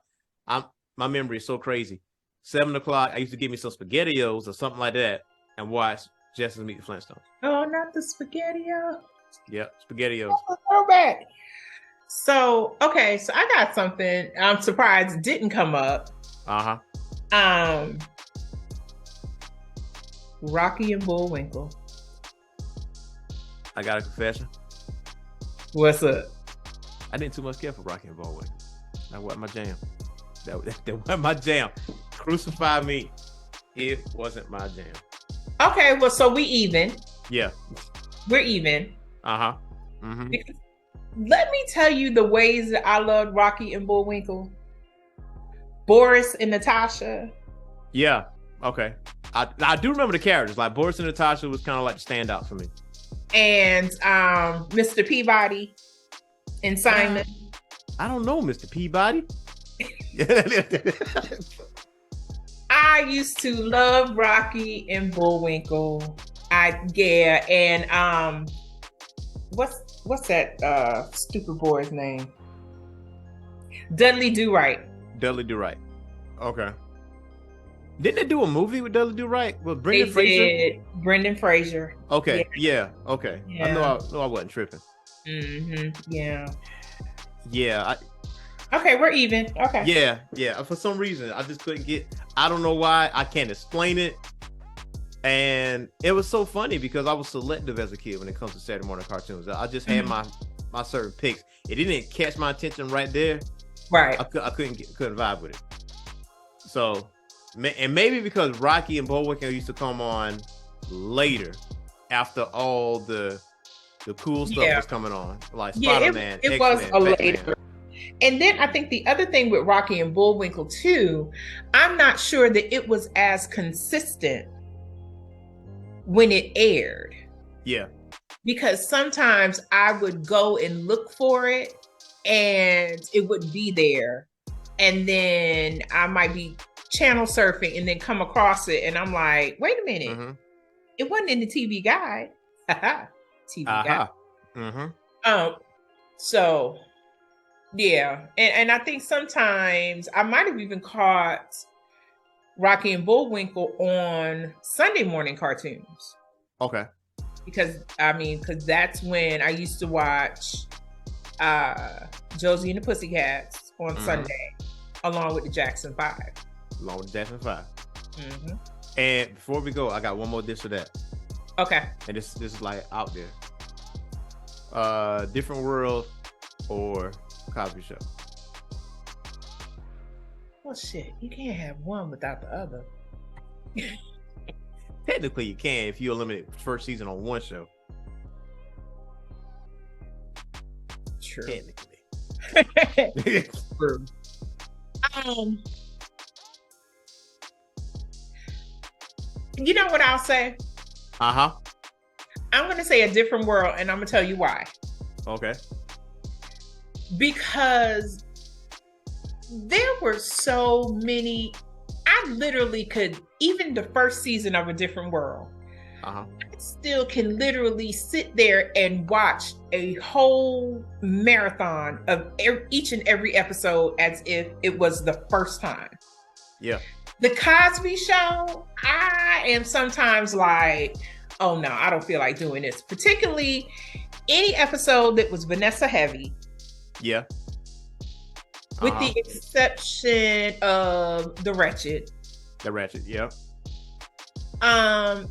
My memory is so crazy. 7:00, I used to give me some SpaghettiOs or something like that and watch Jetsons Meet the Flintstones. Oh, not the SpaghettiOs. Yep, SpaghettiOs. Oh, throwback. So I got something I'm surprised didn't come up. Uh-huh. Um, Rocky and Bullwinkle. I got a confession. What's up? I didn't too much care for Rocky and Bullwinkle. That wasn't my jam. That wasn't my jam. Crucify me. It wasn't my jam. Okay, well, so we even. Yeah. We're even. Uh-huh. Mm-hmm. Because let me tell you the ways that I loved Rocky and Bullwinkle. Boris and Natasha. Yeah. Okay. I do remember the characters. Like Boris and Natasha was kind of like the standout for me. And Mr. Peabody and Simon. I don't know, Mr. Peabody. I used to love Rocky and Bullwinkle. And what's that stupid boy's name? Dudley Do-Right. Dudley Do-Right. Okay. Didn't they do a movie with Dudley Do-Right? With Brendan Fraser? Brendan Fraser. Okay. Yeah. Okay. Yeah. I know I wasn't tripping. Mm-hmm. Yeah. Yeah. Okay, we're even. Okay. Yeah. For some reason, I just couldn't get. I don't know why. I can't explain it. And it was so funny because I was selective as a kid when it comes to Saturday morning cartoons. I just had my certain picks. It didn't catch my attention right there. Right. I couldn't vibe with it. So, and maybe because Rocky and Bullwinkle used to come on later after all the cool stuff was coming on, like Spider-Man. It was a later. And then I think the other thing with Rocky and Bullwinkle too, I'm not sure that it was as consistent when it aired. Yeah. Because sometimes I would go and look for it and it would be there. And then I might be channel surfing and then come across it and I'm like, wait a minute. Mm-hmm. It wasn't in the TV guide. TV guide. Mm-hmm. So yeah. And I think sometimes I might have even caught Rocky and Bullwinkle on Sunday morning cartoons. Okay. Because that's when I used to watch Josie and the Pussycats on Sunday, along with the Jackson 5. Mm-hmm. And before we go, I got one more this or that. Okay. And this is like out there. Different World or Cosby Show. Well, shit, you can't have one without the other. Technically, you can if you eliminate the first season on one show. True. Technically. True. You know what I'll say? Uh-huh. I'm going to say A Different World, and I'm going to tell you why. Okay. Because there were so many. I literally could, even the first season of A Different World, I still can literally sit there and watch a whole marathon of each and every episode as if it was the first time. Yeah. The Cosby Show, I am sometimes like, oh no, I don't feel like doing this. Particularly any episode that was Vanessa heavy. Yeah. With the exception of The Wretched. The Wretched, yeah. And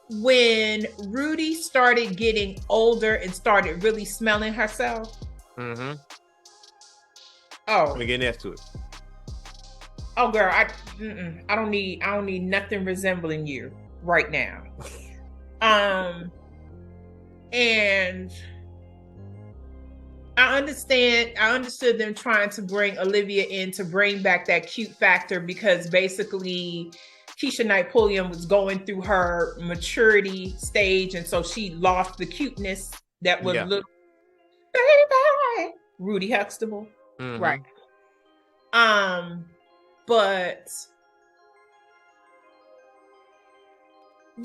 when Rudy started getting older and started really smelling herself. Mm-hmm. Oh. We're getting next to it. Oh girl, I don't need nothing resembling you right now. And I understood them trying to bring Olivia in to bring back that cute factor because basically Keisha Knight Pulliam was going through her maturity stage and so she lost the cuteness that was little baby Rudy Huxtable. Mm-hmm. Right. But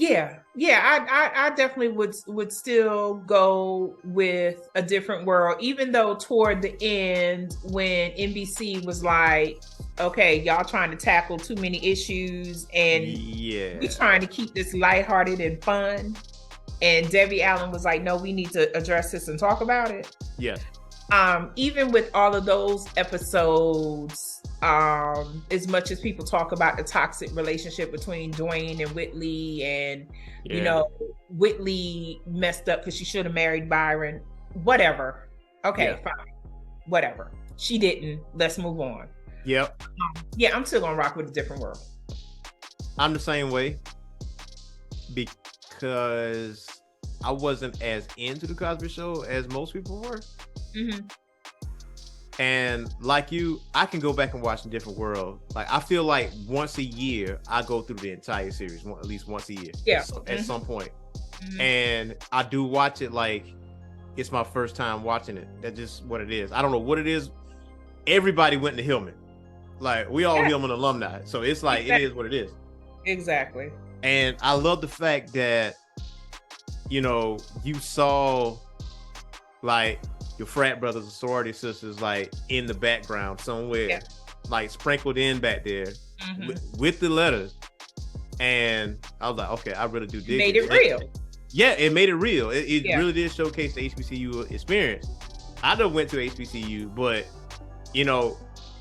I definitely would still go with A Different World, even though toward the end when NBC was like, okay, y'all trying to tackle too many issues and we're trying to keep this lighthearted and fun. and Debbie Allen was like, no, we need to address this and talk about it. Yeah. Even with all of those episodes, as much as people talk about the toxic relationship between Dwayne and Whitley, and you know, Whitley messed up because she should have married Byron, whatever. Okay, fine, whatever. She didn't. Let's move on. Yep. Yeah, I'm still gonna rock with A Different World. I'm the same way because I wasn't as into the Cosby Show as most people were. Mm-hmm. And like you, I can go back and watch A Different World. Like, I feel like once a year, I go through the entire series, at least once a year. Yeah. At some point. Mm-hmm. And I do watch it like it's my first time watching it. That's just what it is. I don't know what it is. Everybody went to Hillman. Like, we all Hillman alumni. So it's like, it is what it is. Exactly. And I love the fact that, you know, you saw like your frat brothers and sorority sisters like in the background somewhere, like sprinkled in back there with the letters. And I was like, okay, I really do dig it. Made it real. Yeah, it made it real. It really did showcase the HBCU experience. I done went to HBCU, but you know,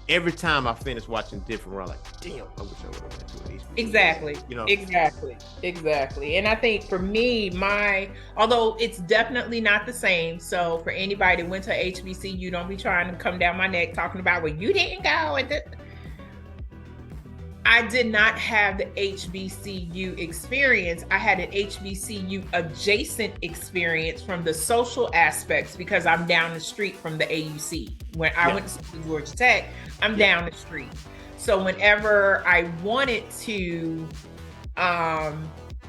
every time I finish watching Different World, I'm like, damn, I wish I would have went to an HBCU. Exactly. You know? Exactly. And I think for me, although it's definitely not the same. So for anybody that went to HBCU, don't be trying to come down my neck talking about, well, you didn't go. I did not have the HBCU experience. I had an HBCU adjacent experience from the social aspects because I'm down the street from the AUC. When I went to Georgia Tech, I'm down the street. So whenever I wanted to,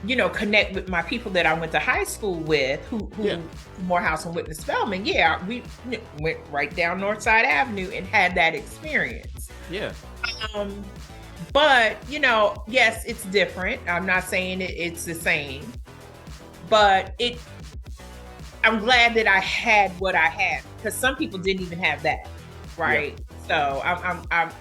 you know, connect with my people that I went to high school with, who Morehouse and Whitney Spelman, we went right down Northside Avenue and had that experience. Yeah. But, you know, yes, it's different. I'm not saying it's the same, but I'm glad that I had what I had, because some people didn't even have that, right? Yeah. So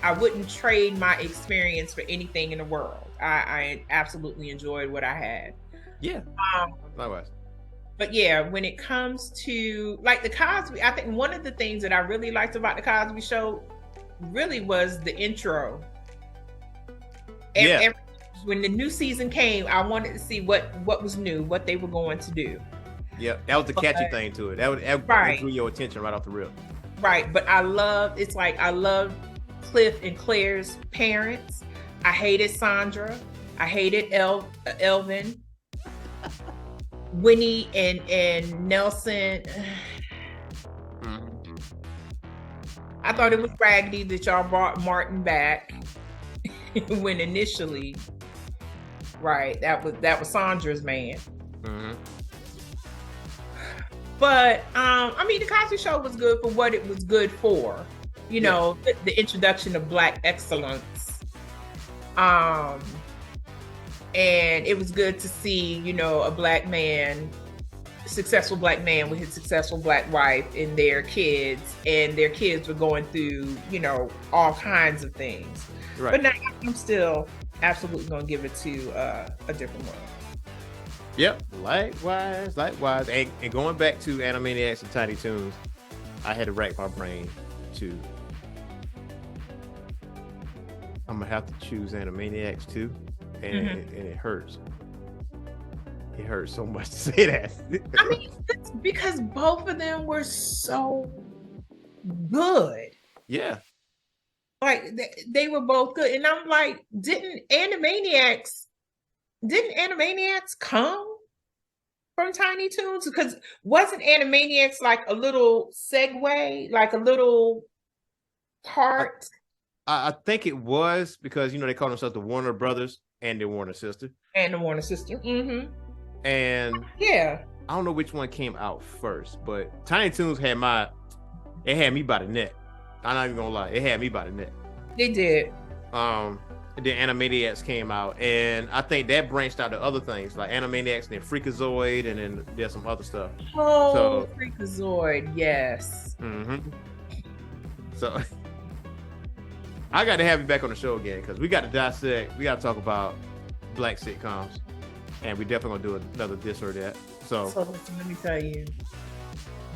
I wouldn't trade my experience for anything in the world. I absolutely enjoyed what I had. Yeah. Likewise. But yeah, when it comes to like the Cosby, I think one of the things that I really liked about the Cosby Show really was the intro. When the new season came, I wanted to see what was new, what they were going to do. Yeah, that was the catchy thing to it. That drew your attention right off the rip. Right, but I love Cliff and Claire's parents. I hated Sandra. I hated Elvin. Winnie and Nelson. I thought it was raggedy that y'all brought Martin back when initially, right? That was Sandra's man. But I mean, the Cosby Show was good for what it was good for. You know, the introduction of Black excellence. And it was good to see, you know, a black man, successful black man with his successful black wife and their kids were going through, you know, all kinds of things. Right. But now I'm still absolutely going to give it to A Different World. Yep, likewise. And going back to Animaniacs and Tiny Toons, I had to rack my brain too. I'm gonna have to choose Animaniacs too, and it hurts. It hurts so much to say that. I mean, it's because both of them were so good. Yeah. Like they were both good, and I'm like, didn't Animaniacs come from Tiny Toons? Because wasn't Animaniacs like a little segue, like a little part? I think it was, because you know they call themselves the Warner Brothers and the Warner Sister. And the Warner Sister. Mm-hmm. And yeah, I don't know which one came out first, but Tiny Toons had me by the neck. I'm not even gonna lie, it had me by the neck. They did. And then Animaniacs came out, and I think that branched out to other things like Animaniacs and then Freakazoid, and then there's some other stuff. Oh, Freakazoid, yes. Mm-hmm. So I got to have you back on the show again, because we got to dissect. We got to talk about black sitcoms. and we definitely gonna do another this or that. So listen, let me tell you,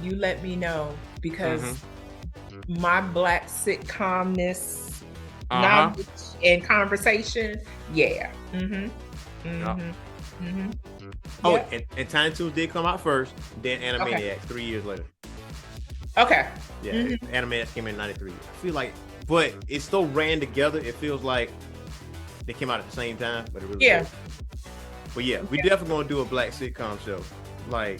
you let me know, because my black sitcomness knowledge and conversation, yeah. Oh, Yep. and Tiny Toons did come out first, then Animaniacs 3 years later. Okay. Yeah, Animaniacs came in '93. I feel like, but it's so ran together. It feels like they came out at the same time, but it really didn't. But yeah, we definitely gonna do a black sitcom show. Like,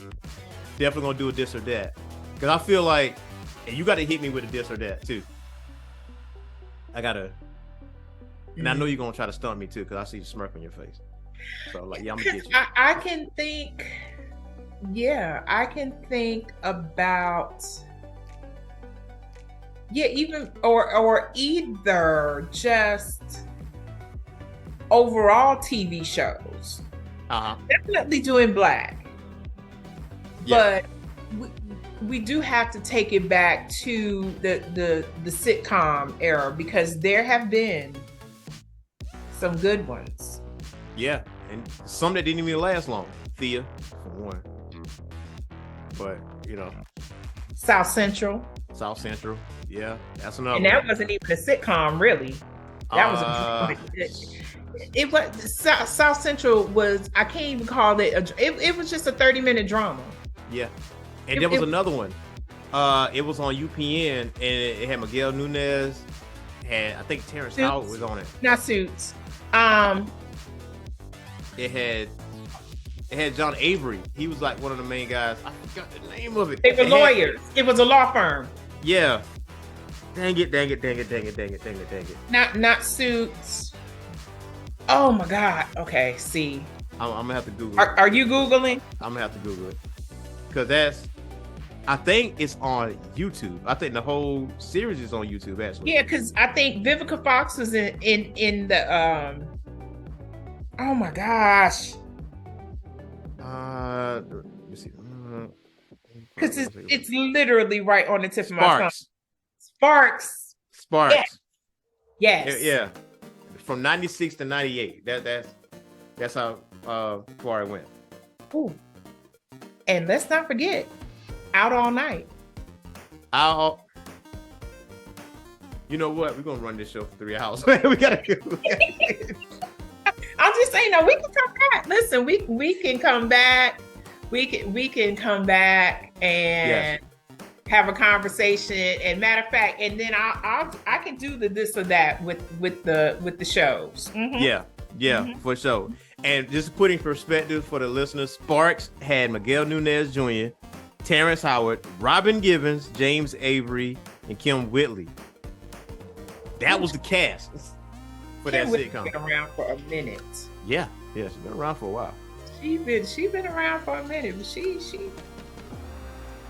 definitely gonna do a this or that. Cause I feel like, and you got to hit me with a this or that too. I gotta, and I know you're gonna try to stump me too, cause I see the smirk on your face. So like, yeah, I'm gonna get you. I can think. Yeah, I can think about. Yeah, even or either just overall TV shows. Definitely doing black. Yeah. But we do have to take it back to the sitcom era, because there have been some good ones. Yeah, and some that didn't even last long. Thea, for one. But South Central. Yeah, that's another. And that wasn't even a sitcom, really. That was it was South Central was, I can't even call it it was just a 30-minute drama. Yeah. And there was another one. It was on UPN, and it had Miguel Nunez, I think Terrence Howard was on it. Not Suits. It had John Avery. He was like one of the main guys. I forgot the name of it. They were lawyers. It was a law firm. Yeah. Dang it. Not Suits. Oh my God. Okay, see. I'm gonna have to Google it. Are you Googling? I'm gonna have to Google it. Cause I think it's on YouTube. I think the whole series is on YouTube, actually. Yeah, because I think Vivica Fox was in the oh my gosh. Let me see. Because it's literally right on the tip of my tongue. Sparks. Yes. Yeah. From 96 to 98. That's how far it went. Ooh. And let's not forget, Out All Night. You know what? We're gonna run this show for 3 hours. we gotta go. I'm just saying, no, we can come back. Listen, we can come back. We can come back and have a conversation. And matter of fact, and then I can do the this or that with the shows. Yeah, for sure. And just putting perspective for the listeners, Sparks had Miguel Nunez Jr., Terrence Howard, Robin Givens, James Avery, and Kim Whitley. That was the cast for that sitcom. Been around for a minute. Yeah, she's been around for a while. She been around for a minute, but she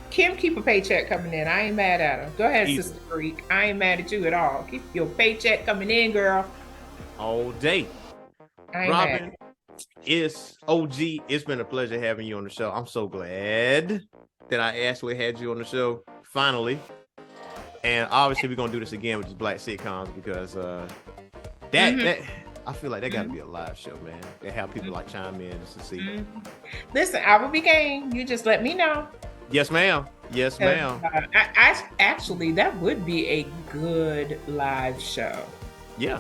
Kim keep a paycheck coming in. I ain't mad at her. Go ahead, Sister Greek. I ain't mad at you at all. Keep your paycheck coming in, girl. All day. Robin is OG. It's been a pleasure having you on the show. I'm so glad that I actually had you on the show finally. And obviously we're gonna do this again with these black sitcoms, because that I feel like that got to be a live show, man. They have people like chime in just to see. Listen, I will be game. You just let me know. Yes, ma'am. Yes, ma'am. I actually, that would be a good live show. Yeah,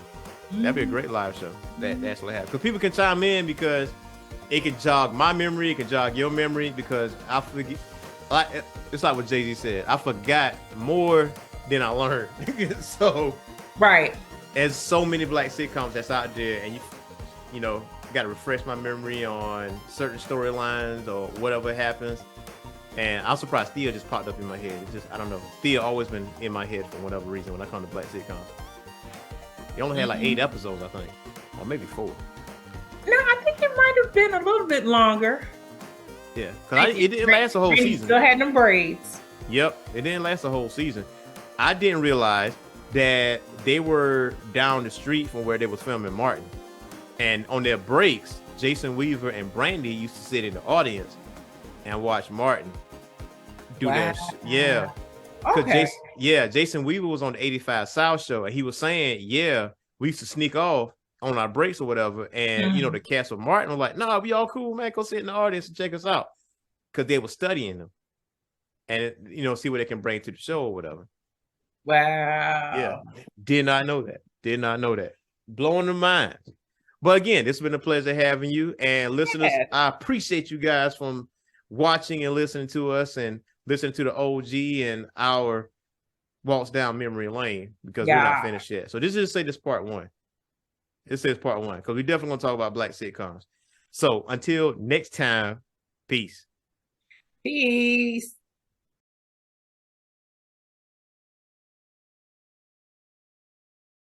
that'd be a great live show. That actually happens, because people can chime in, because it can jog my memory, it can jog your memory, because I forget. It's like what Jay-Z said. I forgot more than I learned. So right. There's so many black sitcoms that's out there, and you got to refresh my memory on certain storylines or whatever happens. And I'm surprised Thea just popped up in my head. It's just, I don't know. Thea always been in my head for whatever reason when I come to black sitcoms. They only had like 8 episodes, I think, or maybe 4. No, I think it might have been a little bit longer. Yeah, because it didn't last a whole season. Still had them braids. Yep, it didn't last a whole season. I didn't realize that they were down the street from where they was filming Martin, and on their breaks, Jason Weaver and Brandy used to sit in the audience and watch Martin do that. Yeah, okay. Jason Weaver was on the 85 South show, and he was saying, we used to sneak off on our breaks or whatever, and you know, the cast of Martin were like, "Nah, we all cool, man. Go sit in the audience and check us out," because they were studying them, and you know, see what they can bring to the show or whatever. Wow. Yeah, did not know that. Did not know that. Blowing the minds. But again, it's been a pleasure having you, and listeners. Yes. I appreciate you guys from watching and listening to us, and listening to the OG and our walks down memory lane, because we're not finished yet. So this is say this part one. It says part one, because we definitely gonna talk about black sitcoms. So until next time, peace. Peace.